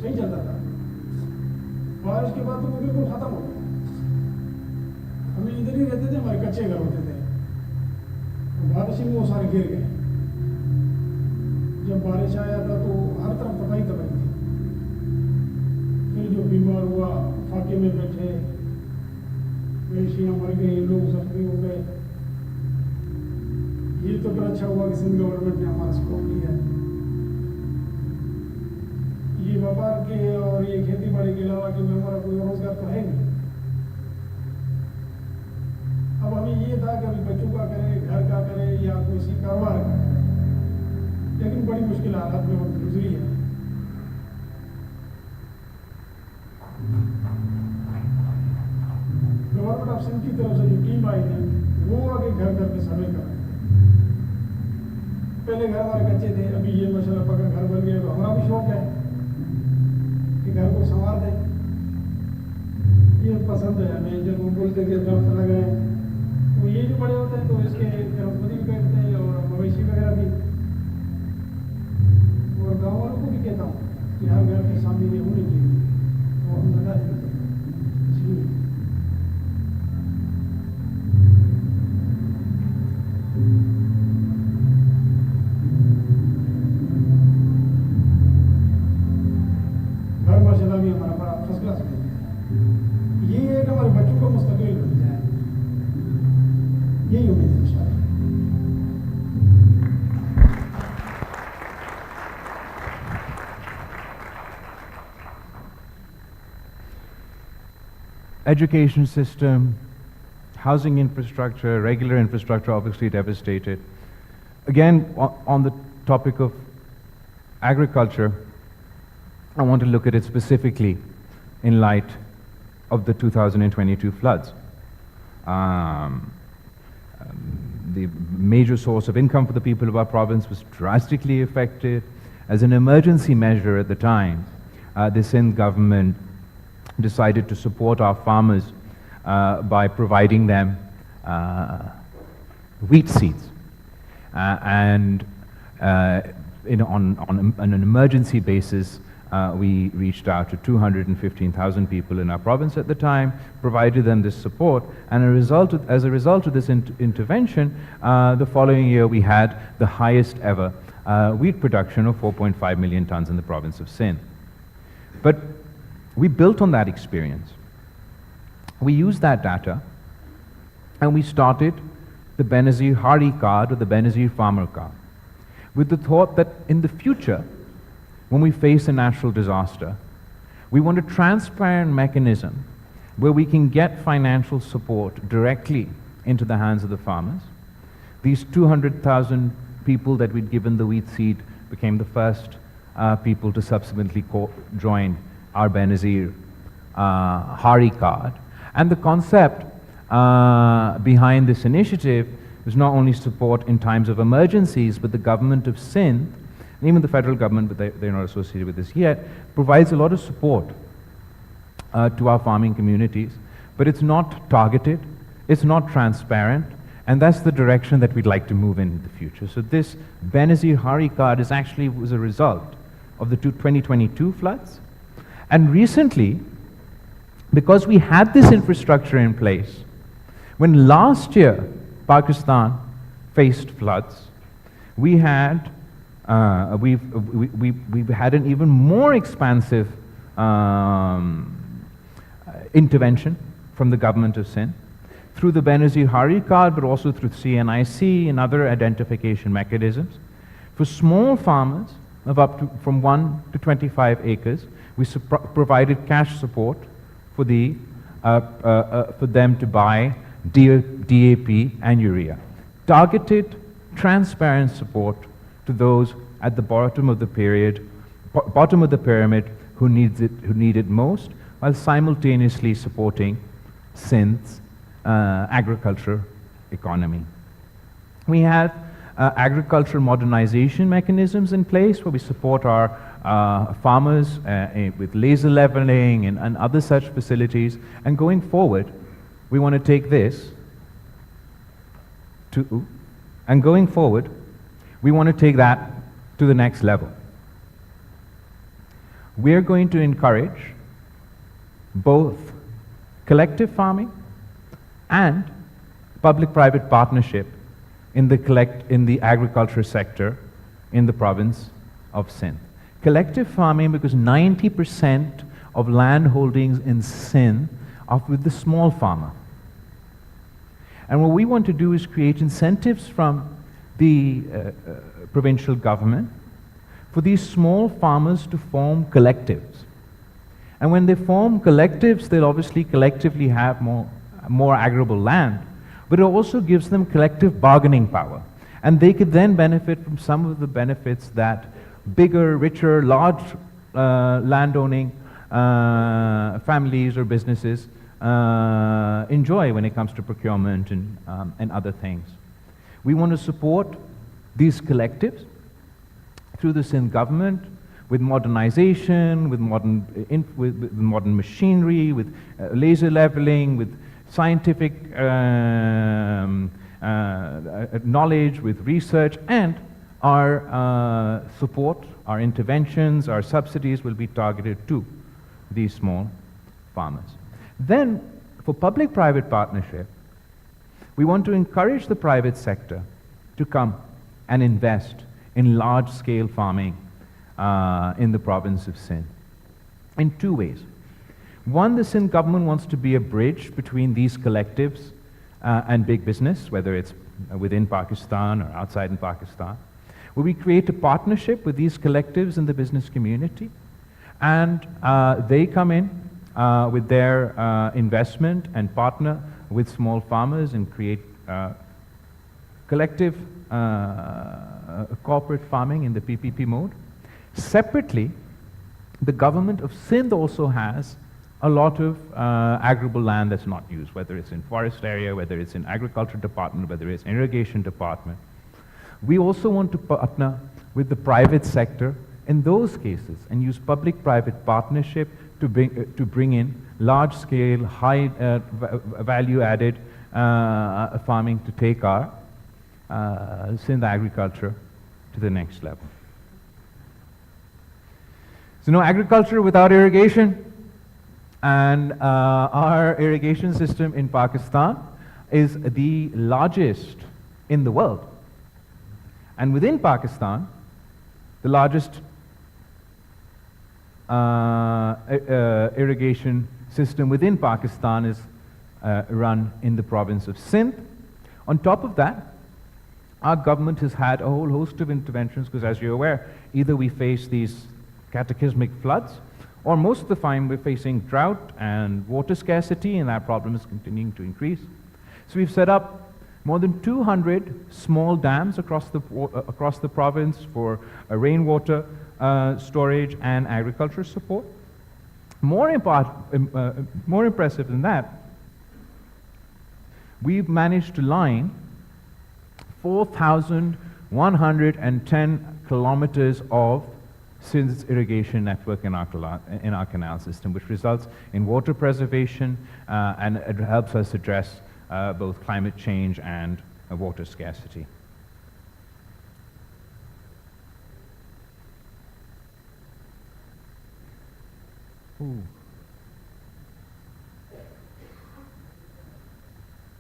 सही चलता था। बारिश के बाद तो वो बिल्कुल खत्म हो गया। हम इधर ही रहते थे, हमारे कच्चे घर होते थे, बारिश में वो सारे गिर गए। जब बारिश आया था तो हर तरफ तबाही तबाही थी। फिर जो बीमार हुआ, फाके में बैठे, वेशियाँ मर गई, लोग जख्मी हो गए। ये तो फिर अच्छा हुआ कि सिंध गवर्नमेंट ने हमारा सपोर्ट किया। ये व्यापार के और ये खेती बाड़ी के अलावा कि हमारा कोई रोजगार तो है नहीं। अब हमें ये था कि अभी बच्चों का करें, घर का करें या कोई सी कारोबार का करें, लेकिन बड़ी मुश्किल हालात में वक्त गुजरी है। गवर्नमेंट ऑफ सिंध की तरफ से जो टीम आई थी, वो आगे घर घर पे सर्वे कर रहे थे। पहले घर हमारे कच्चे थे, अभी ये माशाल्लाह पक्का घर बन गया, तो हमारा भी शौक है कि घर को संवार दें। ये पसंद है हमें, जब वो बोलते कि दरख्त लगाए, तो ये जो बड़े होते हैं तो इसके दरख्त भी बैठते हैं और मवेशी वगैरह भी। और गाँव वालों को भी कहता हूँ कि हर घर के सामने ये होनी चाहिए, और हम लगा देते हैं इसलिए। भी हमारा बड़ा फर्स्ट क्लास बन गया। ये है कि हमारे बच्चों का मुस्तकबिल बन जाए, यही उम्मीद है इंशाअल्लाह। Education system, housing infrastructure, regular infrastructure obviously devastated. Again, on the topic of agriculture, I want to look at it specifically in light of the 2022 floods. The major source of income for the people of our province was drastically affected. As an emergency measure at the time, the Sindh government decided to support our farmers by providing them wheat seeds. On an emergency basis, we reached out to 215,000 people in our province at the time, provided them this support, and as a result of this intervention, the following year we had the highest ever wheat production of 4.5 million tons in the province of Sindh. But we built on that experience. We used that data, and we started the Benazir Hari card, or the Benazir Farmer card, with the thought that in the future, when we face a natural disaster, we want a transparent mechanism where we can get financial support directly into the hands of the farmers. These 200,000 people that we'd given the wheat seed became the first people to subsequently join our Benazir Hari card. And the concept behind this initiative was not only support in times of emergencies, but the government of Sindh, and even the federal government, but they're not associated with this yet, provides a lot of support to our farming communities but it's not targeted, it's not transparent, and that's the direction that we'd like to move in the future. So this Benazir Hari card was a result of the 2022 floods. And recently, because we had this infrastructure in place, when last year Pakistan faced floods, we've had an even more expansive intervention from the government of Sindh through the Benazir Hari card, but also through CNIC and other identification mechanisms. For small farmers of from 1 to 25 acres, we provided cash support for them to buy DAP and urea. Targeted, transparent support to those at the bottom of the pyramid who need it most, while simultaneously supporting Sindh's agriculture economy. We have agricultural modernization mechanisms in place where we support our farmers with laser leveling and other such facilities. And going forward, we want to take this to, and going forward, we want to take that to the next level. We're going to encourage both collective farming and public-private partnership in the agriculture sector in the province of Sindh. Collective farming, because 90% of land holdings in Sindh are with the small farmer. And what we want to do is create incentives from the provincial government for these small farmers to form collectives. And when they form collectives, they'll obviously collectively have more arable land, but it also gives them collective bargaining power. And they could then benefit from some of the benefits that bigger, richer, large landowning families or businesses enjoy when it comes to procurement and other things. We want to support these collectives through the Sindh government with modernization, with modern machinery, with laser leveling, with scientific knowledge, with research, and our support, our interventions, our subsidies will be targeted to these small farmers. Then, for public-private partnership, we want to encourage the private sector to come and invest in large-scale farming in the province of Sindh in two ways. One, the Sindh government wants to be a bridge between these collectives and big business, whether it's within Pakistan or outside in Pakistan, where we create a partnership with these collectives in the business community, and they come in with their investment and partner with small farmers and create collective corporate farming in the PPP mode. Separately, the government of Sindh also has a lot of arable land that's not used, whether it's in forest area, whether it's in agriculture department, whether it's irrigation department. We also want to partner with the private sector in those cases and use public-private partnership to bring in large-scale, high value-added farming to take our Sindh agriculture to the next level. So no agriculture without irrigation, and our irrigation system in Pakistan is the largest in the world. And within Pakistan, the largest irrigation system within Pakistan is run in the province of Sindh. On top of that, our government has had a whole host of interventions, because as you're aware, either we face these cataclysmic floods, or most of the time we're facing drought and water scarcity, and that problem is continuing to increase. So we've set up more than 200 small dams across the province for rainwater storage and agriculture support. More impressive than that, we've managed to line 4,110 kilometers of Sindh's irrigation network in our canal system, which results in water preservation and it helps us address both climate change and water scarcity. Ooh.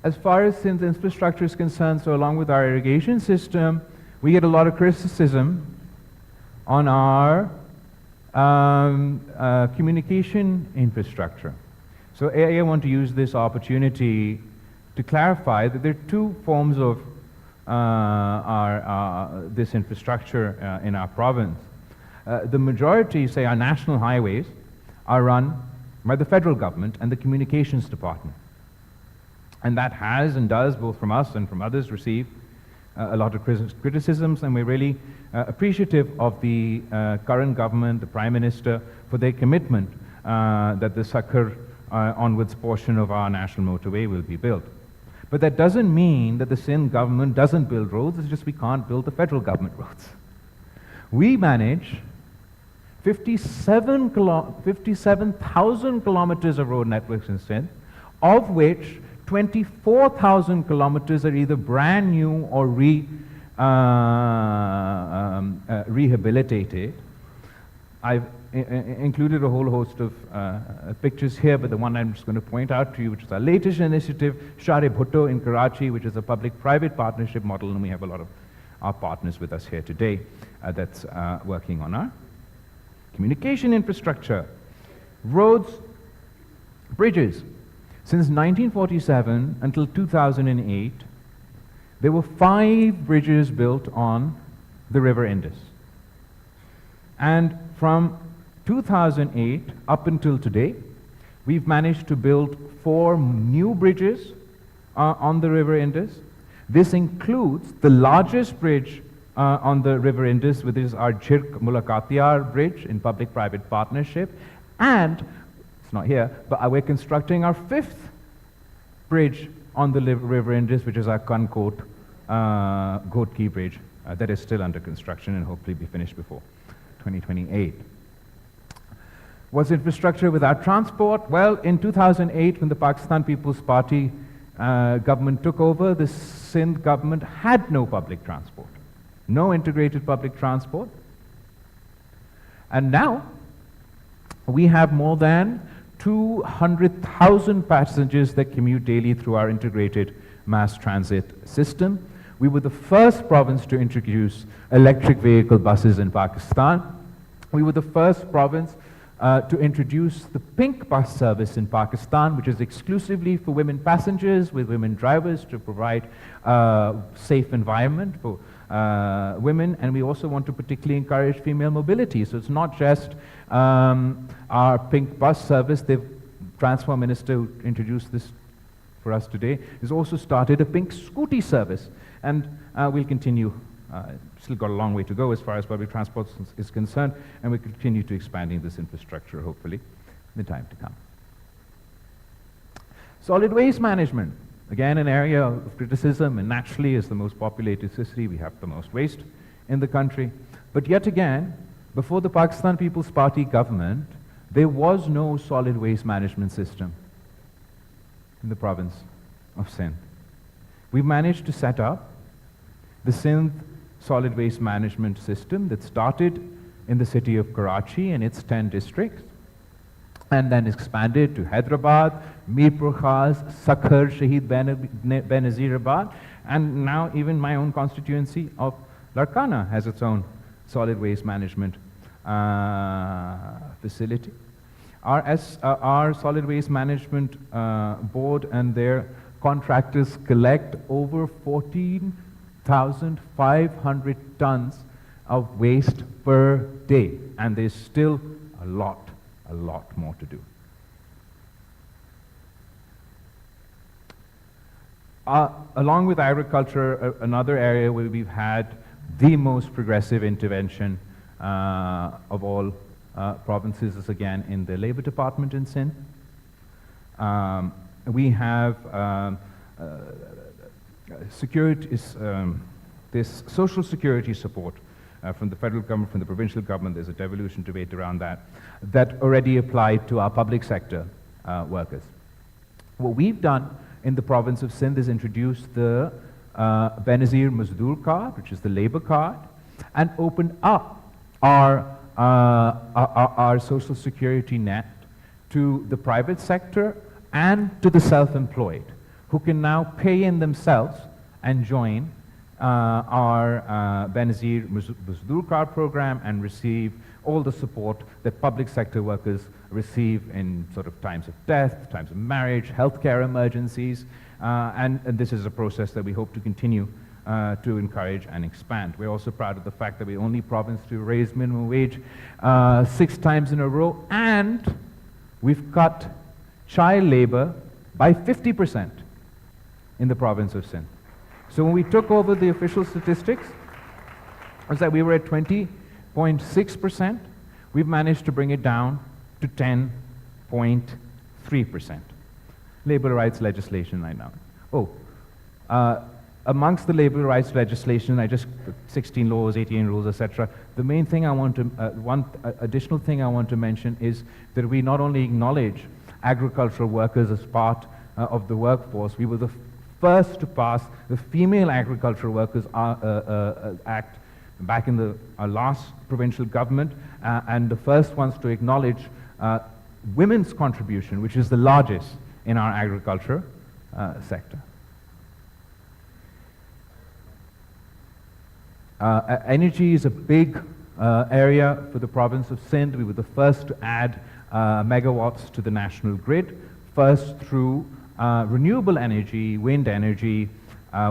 As far as Sindh's infrastructure is concerned, so along with our irrigation system, we get a lot of criticism on our communication infrastructure. So I want to use this opportunity to clarify that there are two forms of this infrastructure in our province. The majority, say our national highways, are run by the federal government and the communications department. And that has and does, both from us and from others, receive a lot of criticisms, and we're really appreciative of the current government, the Prime Minister, for their commitment that the Sakhar onwards portion of our national motorway will be built. But that doesn't mean that the Sindh government doesn't build roads, it's just we can't build the federal government roads. We manage 57,000 kilometers of road networks in Sindh, of which 24,000 kilometers are either brand new or rehabilitated. I've included a whole host of pictures here, but the one I'm just going to point out to you, which is our latest initiative, Bilawal Bhutto in Karachi, which is a public-private partnership model, and we have a lot of our partners with us here today that's working on our communication infrastructure. Roads, bridges. Since 1947 until 2008, there were 5 bridges built on the River Indus. And from 2008 up until today, we've managed to build 4 new bridges on the River Indus. This includes the largest bridge on the River Indus, which is our Chirk Mulakatiyar bridge in public-private partnership, and it's not here, but we're constructing our 5th bridge on the River Indus, which is our Kankot Ghotki bridge that is still under construction and hopefully be finished before 2028. What's infrastructure without transport? Well, in 2008, when the Pakistan People's Party government took over, the Sindh government had no public transport, no integrated public transport. And now, we have more than 200,000 passengers that commute daily through our integrated mass transit system. We were the first province to introduce electric vehicle buses in Pakistan. We were the first province to introduce the pink bus service in Pakistan, which is exclusively for women passengers with women drivers to provide a safe environment for women, and we also want to particularly encourage female mobility. So it's not just our pink bus service. The Transport Minister who introduced this for us today has also started a pink scooty service, and we'll continue. Still got a long way to go as far as public transport is concerned, and we'll continue to expanding this infrastructure, hopefully, in the time to come. Solid waste management. Again, an area of criticism, and naturally, as the most populated city, we have the most waste in the country. But yet again, before the Pakistan People's Party government, there was no solid waste management system in the province of Sindh. We managed to set up the Sindh solid waste management system that started in the city of Karachi and its 10 districts, and then expanded to Hyderabad, Mirpur Khas, Sakhar, Shahid Benazirabad, and now even my own constituency of Larkana has its own solid waste management facility. Our solid waste management board and their contractors collect over 14,500 tons of waste per day, and there's still a lot more to do. Along with agriculture, another area where we've had the most progressive intervention of all provinces is again in the Labour Department in Sindh. We have this social security support from the federal government, from the provincial government. There's a devolution debate around that, that already apply to our public sector workers. What we've done in the province of Sindh is introduce the Benazir Mazdoor card, which is the labor card, and opened up our social security net to the private sector and to the self-employed, who can now pay in themselves and join our Benazir Mazdoor card program and receive all the support that public sector workers receive in sort of times of death, times of marriage, healthcare emergencies, and this is a process that we hope to continue to encourage and expand. We're also proud of the fact that we're the only province to raise minimum wage 6 times in a row, and we've cut child labor by 50% in the province of Sindh. So when we took over the official statistics, it was that we were at 20.6%. We've managed to bring it down to 10.3%. Labor rights legislation right now. Amongst the labor rights legislation, 16 laws, 18 rules, etc. The main thing I want to, one additional thing I want to mention is that we not only acknowledge agricultural workers as part of the workforce, we were the first to pass the Female Agricultural Workers Act back in the last provincial government, and the first ones to acknowledge women's contribution, which is the largest in our agriculture sector. Energy is a big area for the province of Sindh. We were the first to add megawatts to the national grid, first through renewable energy, wind energy.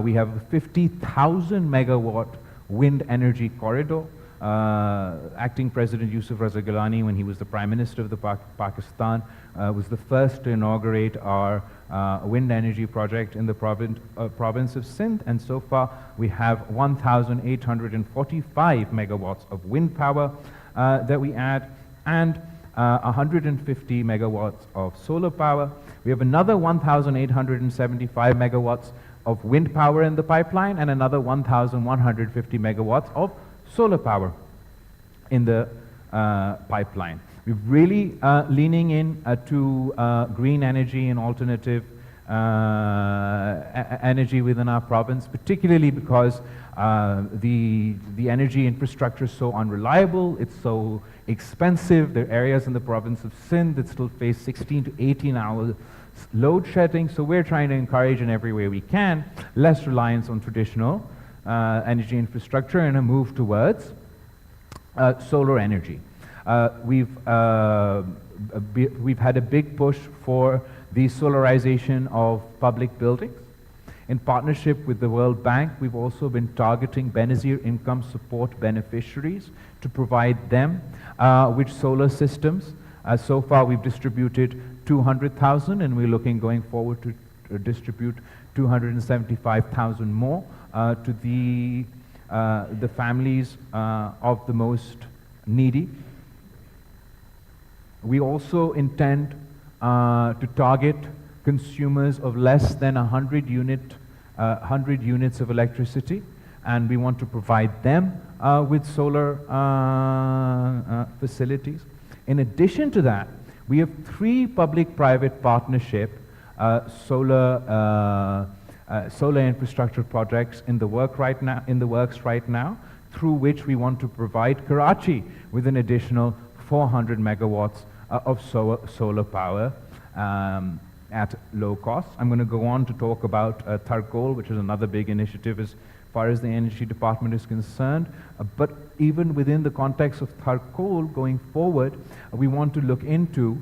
We have a 50,000 megawatt wind energy corridor. Acting President Yusuf Raza Gilani, when he was the Prime Minister of the Pakistan, was the first to inaugurate our wind energy project in the province of Sindh, and so far we have 1,845 megawatts of wind power that we add, and 150 megawatts of solar power. We have another 1,875 megawatts of wind power in the pipeline, and another 1,150 megawatts of solar power in the pipeline. We're really leaning in to green energy and alternative energy within our province, particularly because the energy infrastructure is so unreliable, it's so expensive. There are areas in the province of Sindh that still face 16 to 18 hours load shedding, so we're trying to encourage in every way we can less reliance on traditional energy infrastructure and a move towards solar energy. We've had a big push for the solarization of public buildings. In partnership with the World Bank, we've also been targeting Benazir income support beneficiaries to provide them with solar systems. So far we've distributed 200,000, and we're looking going forward to distribute 275,000 more to the families of the most needy. We also intend to target consumers of less than 100 units of electricity, and we want to provide them with solar facilities. In addition to that, we have 3 public-private partnership solar infrastructure projects in the works right now, through which we want to provide Karachi with an additional 400 megawatts of solar power at low cost. I'm going to go on to talk about Tharkol, which is another big initiative as far as the Energy Department is concerned. But even within the context of Tharkol going forward, we want to look into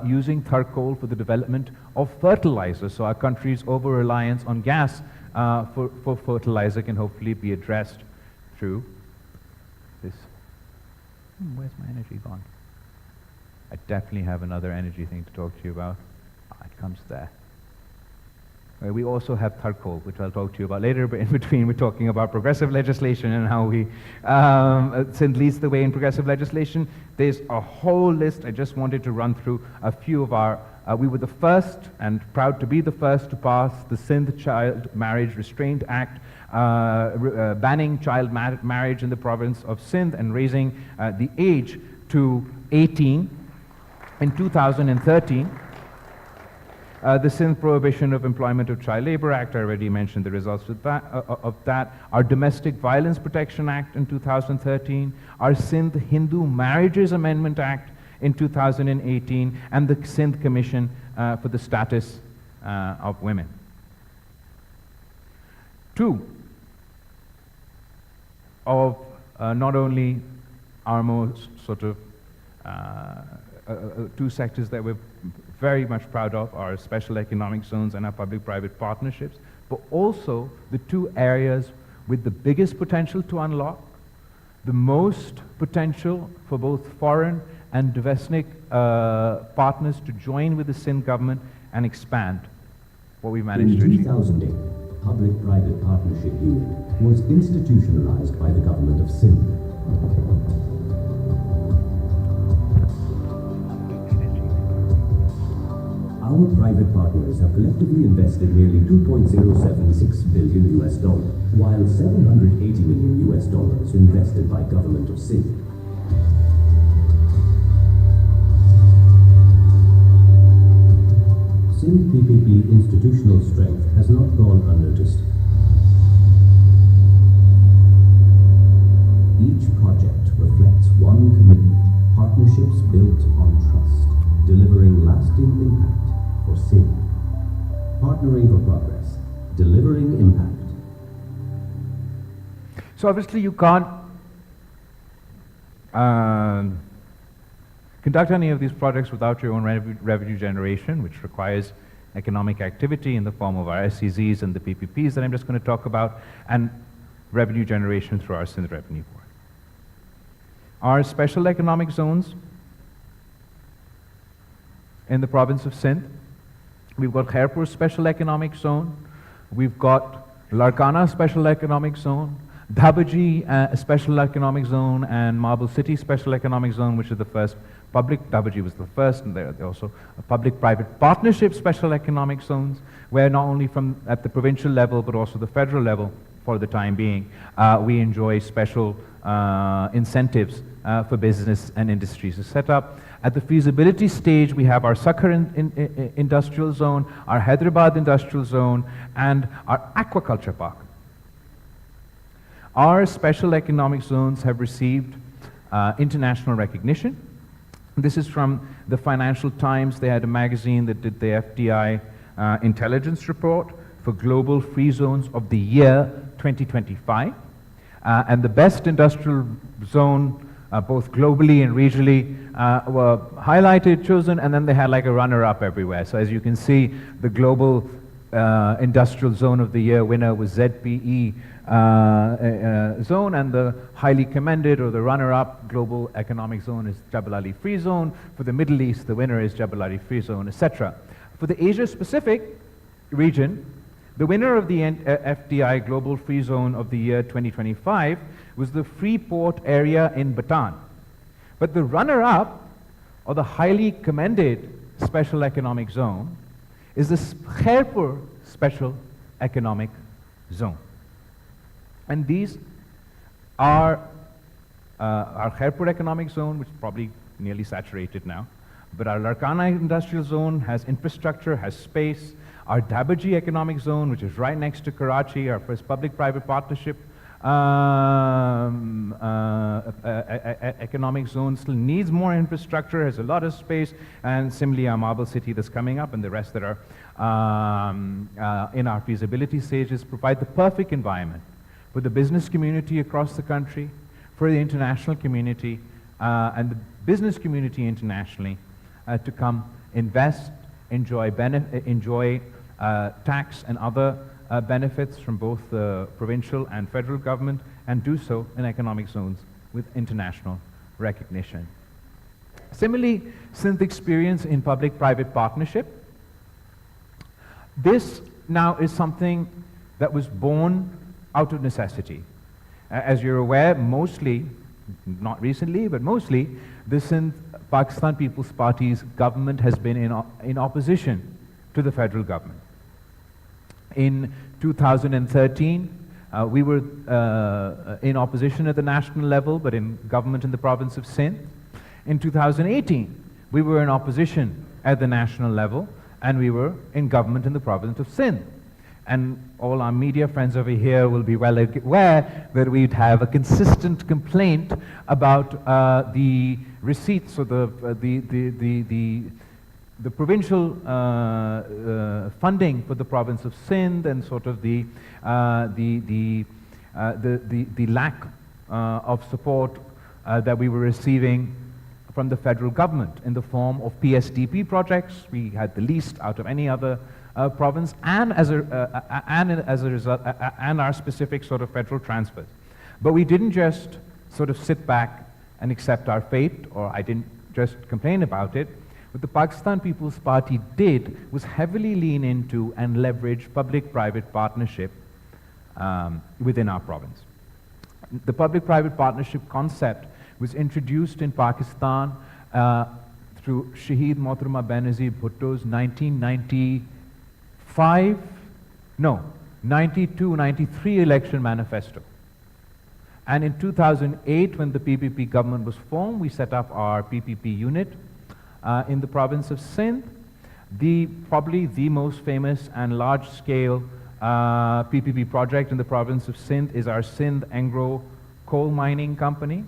using Tharkol for the development of fertilizer. So our country's over-reliance on gas for fertilizer can hopefully be addressed through this. Where's my energy gone? I definitely have another energy thing to talk to you about. It comes there. We also have Tharkol, which I'll talk to you about later, but in between we're talking about progressive legislation and how we, Sindh leads the way in progressive legislation. There's a whole list. I just wanted to run through a few of our We were the first, and proud to be the first, to pass the Sindh Child Marriage Restraint Act, banning child marriage in the province of Sindh and raising the age to 18 in 2013. The Sindh Prohibition of Employment of Child Labor Act, I already mentioned the results of that. Our Domestic Violence Protection Act in 2013, our Sindh Hindu Marriages Amendment Act in 2018, and the Sindh Commission for the Status of Women. Two of not only our most sort of two sectors that we're very much proud of are special economic zones and our public-private partnerships, but also the two areas with the biggest potential to unlock, the most potential for both foreign and domestic partners to join with the Sindh government and expand what we managed to achieve. In 2008, public-private partnership unit was institutionalized by the government of Sindh. Our private partners have collectively invested nearly $2.076 billion US, while $780 million US invested by government of Sindh. Sindh PPP institutional strength has not gone unnoticed. Each project reflects one commitment: partnerships built on trust, delivering lasting impact for Sindh. Partnering for progress, delivering impact. So obviously you can't conduct any of these projects without your own revenue generation, which requires economic activity in the form of our SEZs and the PPPs that I'm just going to talk about, and revenue generation through our Sindh Revenue Board. Our special economic zones in the province of Sindh, we've got Khairpur Special Economic Zone, we've got Larkana Special Economic Zone, Dhabaji Special Economic Zone, and Marble City Special Economic Zone, which is the first public. Dhabaji was the first, and they're also a public-private partnership special economic zones, where not only from at the provincial level, but also the federal level, for the time being, we enjoy special incentives for business and industries to set up. At the feasibility stage, we have our Sakhar Industrial Zone, our Hyderabad Industrial Zone, and our Aquaculture Park. Our special economic zones have received international recognition. This is from the Financial Times. They had a magazine that did the FDI intelligence report for Global Free Zones of the Year 2025. And the best industrial zone, both globally and regionally, were highlighted, chosen, and then they had like a runner-up everywhere. So as you can see, the Global Industrial Zone of the Year winner was ZPE zone, and the highly commended, or the runner-up Global Economic Zone, is Jebel Ali Free Zone. For the Middle East, the winner is Jebel Ali Free Zone, etc. For the Asia-Pacific region, the winner of the FDI Global Free Zone of the Year 2025 was the Freeport area in Bhutan. But the runner-up, or the highly commended Special Economic Zone, is the Khairpur Special Economic Zone. And these are our Khairpur Economic Zone, which is probably nearly saturated now, but our Larkana Industrial Zone has infrastructure, has space. Our Dhabaji Economic Zone, which is right next to Karachi, our first public-private partnership economic zone, still needs more infrastructure, has a lot of space, and similarly our Marble City that's coming up, and the rest that are in our feasibility stages, provide the perfect environment for the business community across the country, for the international community, and the business community internationally to come invest, enjoy tax and other benefits from both the provincial and federal government, and do so in economic zones with international recognition. Similarly, Sindh experience in public-private partnership. This now is something that was born out of necessity. As you're aware, mostly, not recently, but mostly, the Sindh Pakistan People's Party's government has been in opposition to the federal government. In 2013, we were in opposition at the national level, but in government in the province of Sindh. In 2018, we were in opposition at the national level, and we were in government in the province of Sindh. And all our media friends over here will be well aware that we'd have a consistent complaint about the receipts or the provincial funding for the province of Sindh, and sort of the lack of support that we were receiving from the federal government in the form of PSDP projects. We had the least out of any other province, and as a result, and our specific sort of federal transfers. But we didn't just sort of sit back and accept our fate, or I didn't just complain about it. What the Pakistan People's Party did was heavily lean into and leverage public-private partnership within our province. The public-private partnership concept was introduced in Pakistan through Shaheed Mohtarama Benazir Bhutto's 92-93 election manifesto. And in 2008, when the PPP government was formed, we set up our PPP unit in the province of Sindh. Probably the most famous and large-scale PPP project in the province of Sindh is our Sindh Angro coal mining company,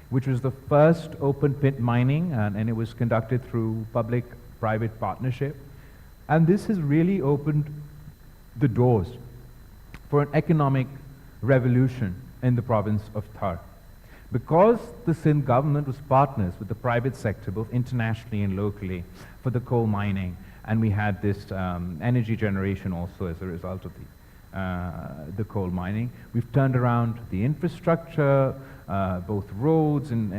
which was the first open pit mining, and it was conducted through public-private partnership. And this has really opened the doors for an economic revolution in the province of Thar. Because the Sindh government was partners with the private sector, both internationally and locally, for the coal mining, and we had this energy generation also as a result of the coal mining. We've turned around the infrastructure, both roads and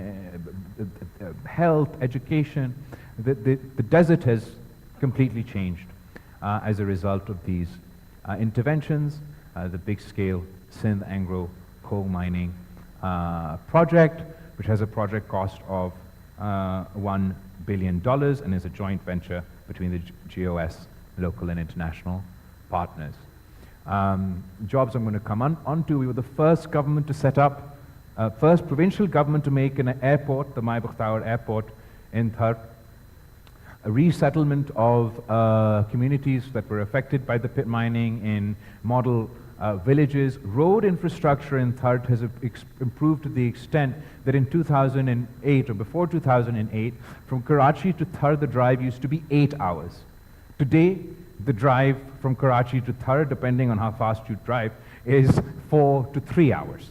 health, education. The desert has completely changed as a result of these interventions. The big-scale Sindh Angro coal mining project, which has a project cost of $1 billion and is a joint venture between the GOS local and international partners. Jobs I'm going to come on to. We were the first government to set up, first provincial government to make an airport, the Mai Bakhtaur Airport in Thar, a resettlement of communities that were affected by the pit mining in model villages. Road infrastructure in Thar has improved to the extent that in 2008, or before 2008, from Karachi to Thar, the drive used to be 8 hours. Today, the drive from Karachi to Thar, depending on how fast you drive, is 4 to 3 hours.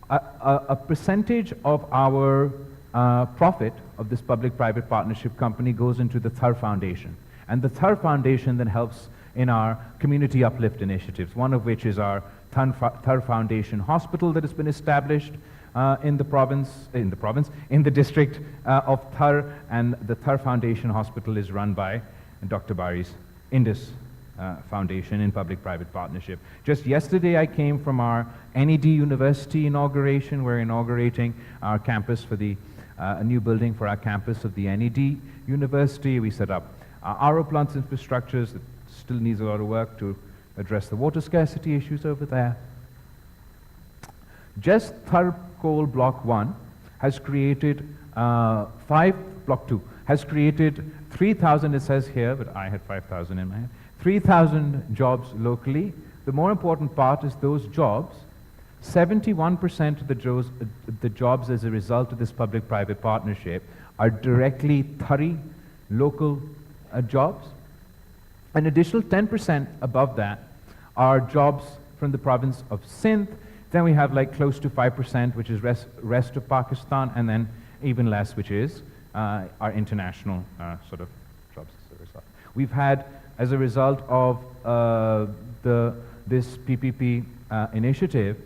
A percentage of our profit of this public-private partnership company goes into the Thar Foundation. And the Thar Foundation then helps in our community uplift initiatives, one of which is our Thar Foundation Hospital that has been established in the district of Thar, and the Thar Foundation Hospital is run by Dr. Bari's Indus Foundation in public-private partnership. Just yesterday I came from our NED University inauguration. We're inaugurating our campus for a new building for our campus of the NED University. We set up RO plants infrastructures that still needs a lot of work to address the water scarcity issues over there. Just Thar Coal Block 1 has created Block 2 has created 3,000, it says here, but I had 5,000 in my head, 3,000 jobs locally. The more important part is those jobs, 71% of the jobs as a result of this public-private partnership are directly Thari local jobs. An additional 10% above that are jobs from the province of Sindh. Then we have like close to 5%, which is rest of Pakistan, and then even less, which is our international sort of jobs as a result. We've had, as a result of this PPP initiative,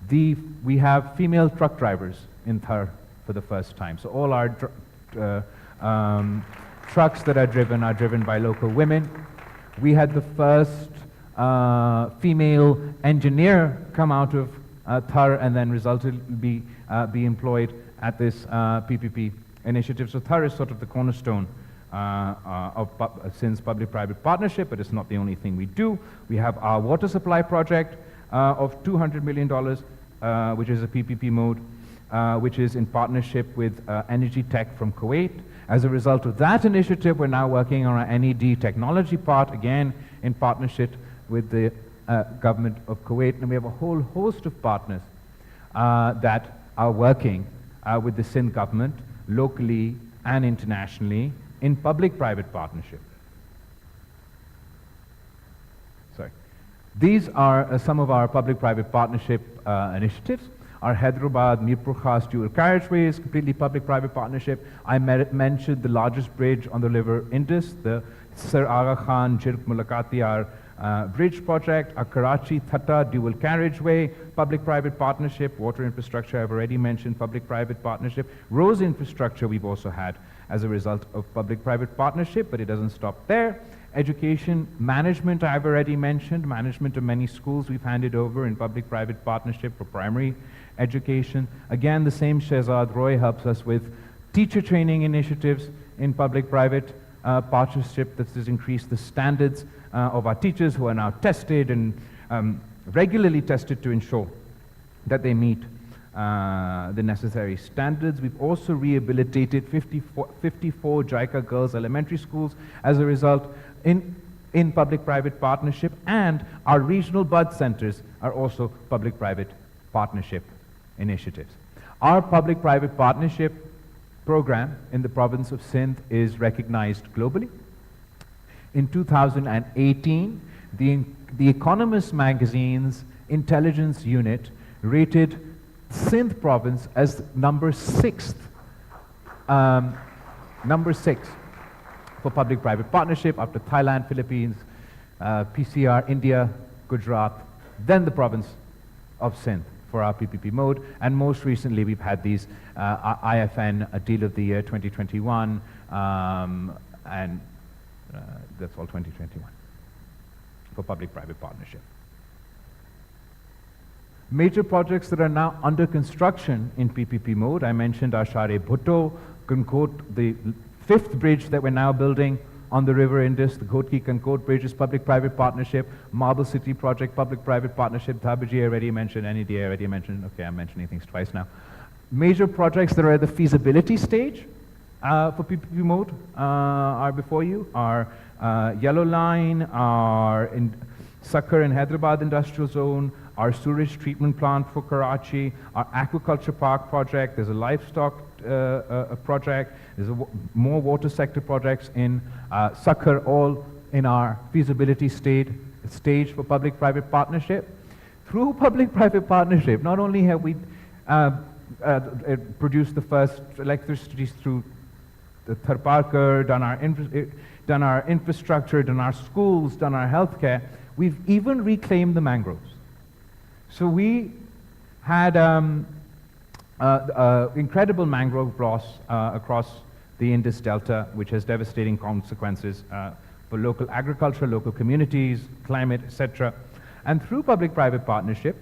we have female truck drivers in Thar for the first time. So all our trucks that are driven by local women. We had the first female engineer come out of Thar, and then resulted be be employed at this PPP initiative. So Thar is sort of the cornerstone of Sindh's public-private partnership, but it's not the only thing we do. We have our water supply project of $200 million, which is a PPP mode, which is in partnership with Energy Tech from Kuwait. As a result of that initiative, we're now working on our NED technology part, again in partnership with the government of Kuwait. And we have a whole host of partners that are working with the Sindh government, locally and internationally, in public-private partnership. Sorry. These are some of our public-private partnership initiatives. Our Hyderabad Mirpur Khas dual carriageway is completely public-private partnership. I mentioned the largest bridge on the River Indus, the Sir Aga Khan Jirk Mulakatiyar bridge project. Our Karachi Thatta dual carriageway, public-private partnership. Water infrastructure, I've already mentioned, public-private partnership. Roads infrastructure we've also had as a result of public-private partnership, but it doesn't stop there. Education management, I've already mentioned. Management of many schools we've handed over in public-private partnership for primary education. Again, the same Shehzad Roy helps us with teacher training initiatives in public-private partnership. This has increased the standards of our teachers, who are now tested and regularly tested to ensure that they meet the necessary standards. We've also rehabilitated 54 JICA girls elementary schools as a result in public-private partnership, and our regional bud centers are also public-private partnership initiatives. Our public-private partnership program in the province of Sindh is recognized globally. In 2018, the Economist magazine's intelligence unit rated Sindh province as number 6 for public-private partnership, after Thailand, Philippines, PCR, India, Gujarat, then the province of Sindh for our PPP mode. And most recently, we've had these IFN Deal of the Year 2021, and that's all 2021 for public-private partnership. Major projects that are now under construction in PPP mode, I mentioned Ashare Bhutto, Kankot, the 5th bridge that we're now building on the River Indus, the Ghotki Kankot Bridge is public-private partnership. Marble City project, public-private partnership. Dhabaji I already mentioned, NED I already mentioned. Okay, I'm mentioning things twice now. Major projects that are at the feasibility stage for PPP mode are before you. Our Yellow Line, our Sakhar and Hyderabad Industrial Zone, our sewage treatment plant for Karachi, our aquaculture park project. There's a livestock project. There's more water sector projects in Sakhar, all in our feasibility stage for public-private partnership. Through public-private partnership, not only have we produced the first electricity through the Tharparkar, done our infrastructure, done our schools, done our healthcare, we've even reclaimed the mangroves. So we had incredible mangrove loss across the Indus Delta, which has devastating consequences for local agriculture, local communities, climate, etc. And through public-private partnership,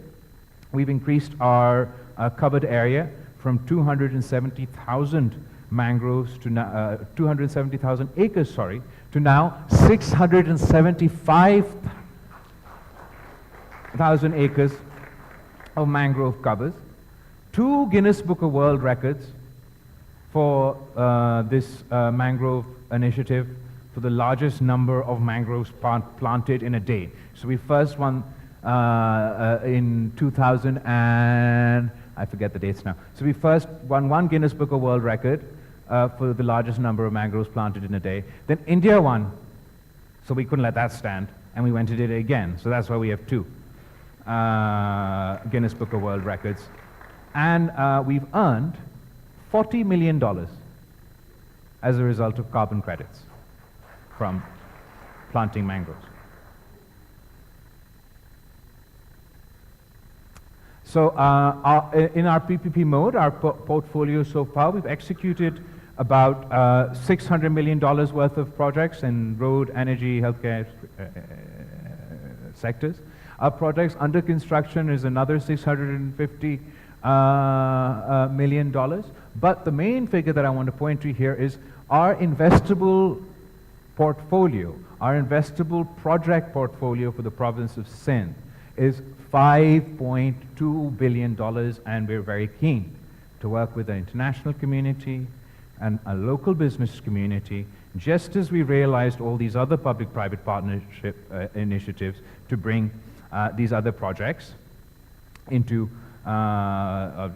we've increased our covered area from 270,000 mangroves to now 270,000 acres, sorry, to now 675,000 acres of mangrove covers. 2 Guinness Book of World Records for this mangrove initiative, for the largest number of mangroves planted in a day. So we first won in 2000 and I forget the dates now. So we first won 1 Guinness Book of World Record for the largest number of mangroves planted in a day. Then India won, so we couldn't let that stand, and we went and did it again. So that's why we have 2 Guinness Book of World Records. And we've earned $40 million as a result of carbon credits from planting mangroves. So in our PPP mode, our portfolio so far, we've executed about $600 million worth of projects in road, energy, healthcare sectors. Our projects under construction is another 650 million. But the main figure that I want to point to here is our investable portfolio, our investable project portfolio for the province of Sindh is $5.2 billion, and we're very keen to work with the international community and a local business community, just as we realized all these other public-private partnership initiatives to bring these other projects into to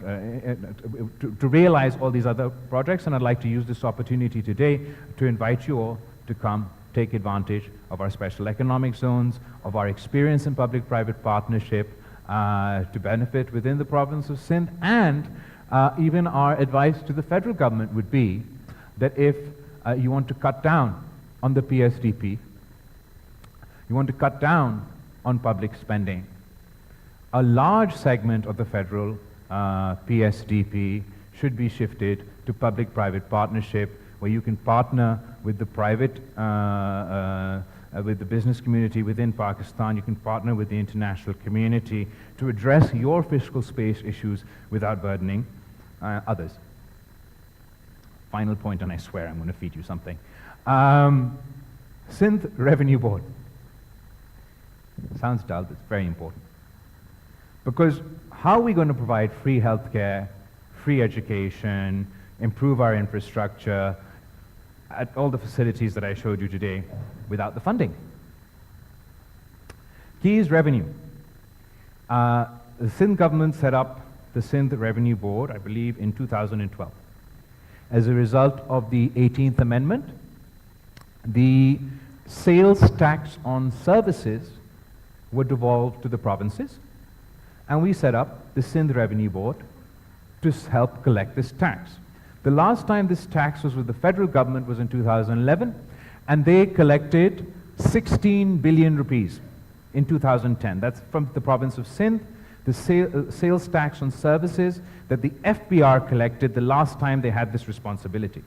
realize all these other projects. And I'd like to use this opportunity today to invite you all to come take advantage of our special economic zones, of our experience in public-private partnership to benefit within the province of Sindh. And even our advice to the federal government would be that if you want to cut down on the PSDP, you want to cut down on public spending, a large segment of the federal PSDP should be shifted to public-private partnership, where you can partner with the private, with the business community within Pakistan. You can partner with the international community to address your fiscal space issues without burdening others. Final point, and I swear I'm going to feed you something. Sindh Revenue Board. Sounds dull, but it's very important. Because how are we going to provide free healthcare, free education, improve our infrastructure at all the facilities that I showed you today without the funding? Key is revenue. The Sindh government set up the Sindh Revenue Board, I believe, in 2012. As a result of the 18th Amendment, the sales tax on services were devolved to the provinces, and we set up the Sindh Revenue Board to help collect this tax. The last time this tax was with the federal government was in 2011, and they collected 16 billion rupees in 2010. That's from the province of Sindh, the sales tax on services that the FBR collected the last time they had this responsibility.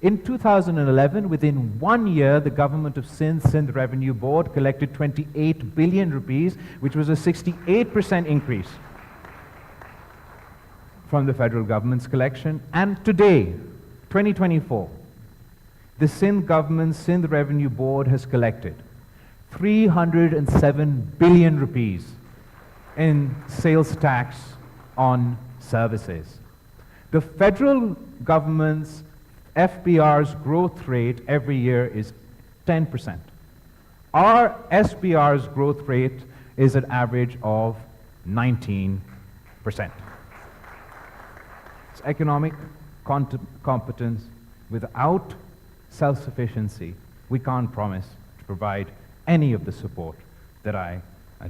In 2011, within 1 year, the government of Sindh Revenue Board collected 28 billion rupees, which was a 68% increase from the federal government's collection. And today, 2024, the Sindh government's Sindh Revenue Board has collected 307 billion rupees in sales tax on services. The federal government's FBR's growth rate every year is 10%. Our SBR's growth rate is an average of 19%. It's economic competence. Without self-sufficiency, we can't promise to provide any of the support that I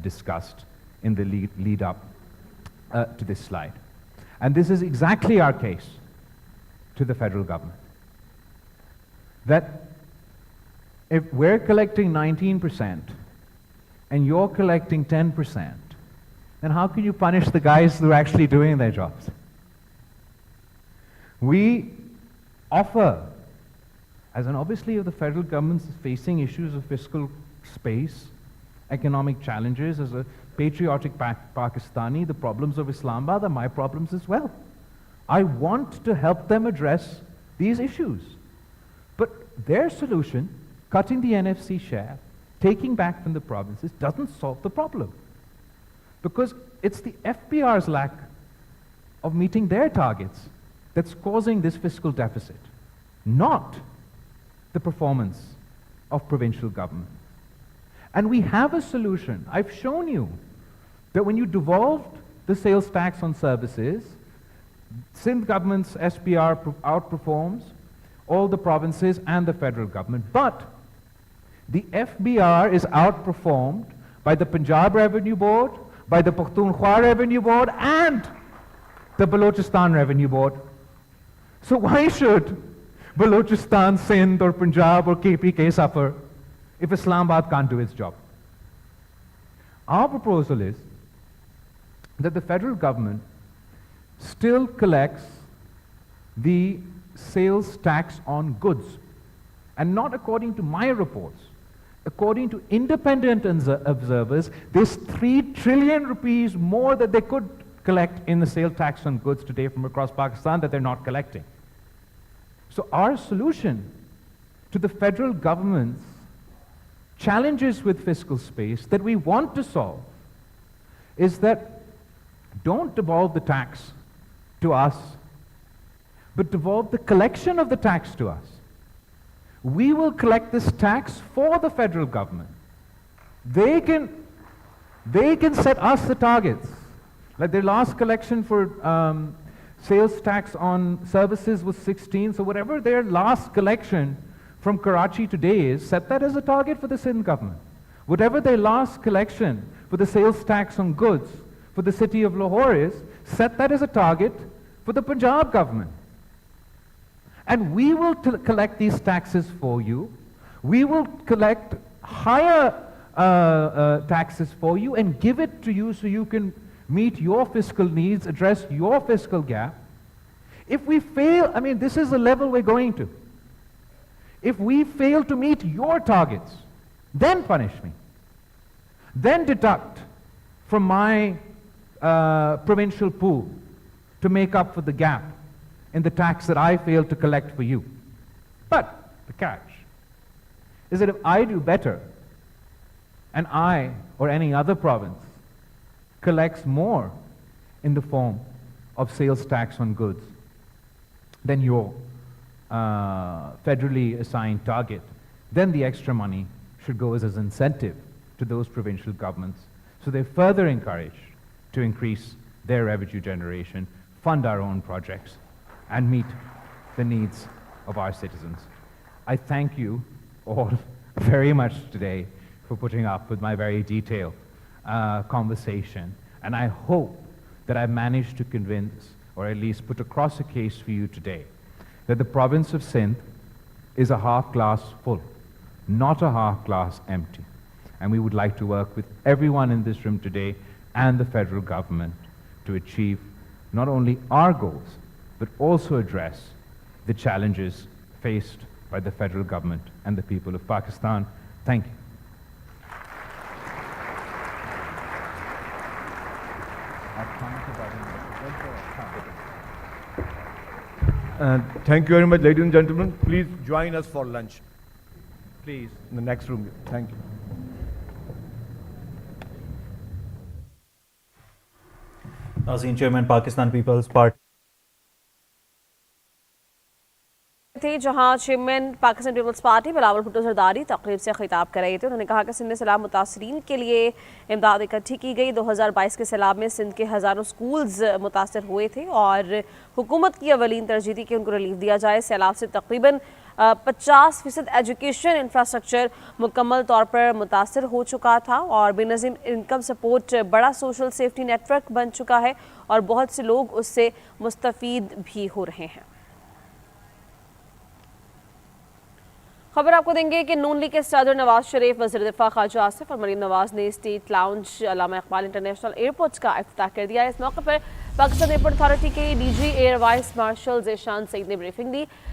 discussed in the lead up to this slide. And this is exactly our case to the federal government. That if we're collecting 19% and you're collecting 10%, then how can you punish the guys who are actually doing their jobs? We offer, as an obviously if the federal government is facing issues of fiscal space, economic challenges, as a patriotic Pakistani, the problems of Islamabad are my problems as well. I want to help them address these issues. But their solution, cutting the NFC share, taking back from the provinces, doesn't solve the problem. Because it's the FBR's lack of meeting their targets that's causing this fiscal deficit, not the performance of provincial government. And we have a solution. I've shown you that when you devolved the sales tax on services, Sindh government's SPR outperforms all the provinces and the federal government. But the FBR is outperformed by the Punjab Revenue Board, by the Pakhtunkhwa Revenue Board, and the Balochistan Revenue Board. So why should Balochistan, Sindh, or Punjab, or KPK suffer if Islamabad can't do its job? Our proposal is that the federal government still collects the sales tax on goods, and not according to my reports. According to independent observers, there's 3 trillion rupees more that they could collect in the sale tax on goods today from across Pakistan that they're not collecting. So our solution to the federal government's challenges with fiscal space that we want to solve is that don't devolve the tax to us, but devolve the collection of the tax to us. We will collect this tax for the federal government. They can set us the targets. Like their last collection for sales tax on services was 16, so whatever their last collection from Karachi today is, set that as a target for the Sindh government. Whatever their last collection for the sales tax on goods for the city of Lahore is, set that as a target for the Punjab government. And we will collect these taxes for you. We will collect higher taxes for you and give it to you so you can meet your fiscal needs, address your fiscal gap. If we fail, I mean, this is the level we're going to. If we fail to meet your targets, then punish me. Then deduct from my provincial pool to make up for the gap in the tax that I failed to collect for you. But the catch is that if I do better and I or any other province collects more in the form of sales tax on goods than your federally assigned target, then the extra money should go as an incentive to those provincial governments so they're further encouraged to increase their revenue generation, fund our own projects, and meet the needs of our citizens. I thank you all very much today for putting up with my very detailed conversation, and I hope that I've managed to convince, or at least put across a case for you today, that the province of Sindh is a half glass full, not a half glass empty. And we would like to work with everyone in this room today and the federal government to achieve not only our goals, but also address the challenges faced by the federal government and the people of Pakistan. Thank you. Thank you very much, ladies and gentlemen. Please join us for lunch. Please. In the next room. Thank you. नाज़रीन, chairman Pakistan Peoples Party थे, जहां chairman Pakistan Peoples Party Bilawal Bhutto Zardari तकरीब से खिताब कर रहे थे। उन्होंने कहा कि सिंध सैलाब मुतासरीन के लिए इमदाद इकट्ठी की गई। 2022 के सैलाब में सिंध के हज़ारों स्कूल्स मुतासर हुए थे और हुकूमत की अवलीन तरजीह थी कि उनको रिलीफ दिया जाए। सैलाब से तकरीबन 50% एजुकेशन इंफ्रास्ट्रक्चर मुकम्मल तौर पर मुतासर हो चुका था और बेनज़ीर इनकम सपोर्ट बड़ा सोशल सेफ्टी नेटवर्क बन चुका है और बहुत से लोग उससे मुस्तफ़ीद भी हो रहे हैं। खबर आपको देंगे कि नून लीग के सदर नवाज शरीफ, वज़ीर दिफा ख्वाजा आसिफ और मरीम नवाज ने state lounge Allama Iqbal international airport का इफ्तिताह कर दिया। इस मौके पर पाकिस्तान एयरपोर्ट अथॉरिटी के DG air vice marshal Zeeshan Saeed ने ब्रीफिंग दी।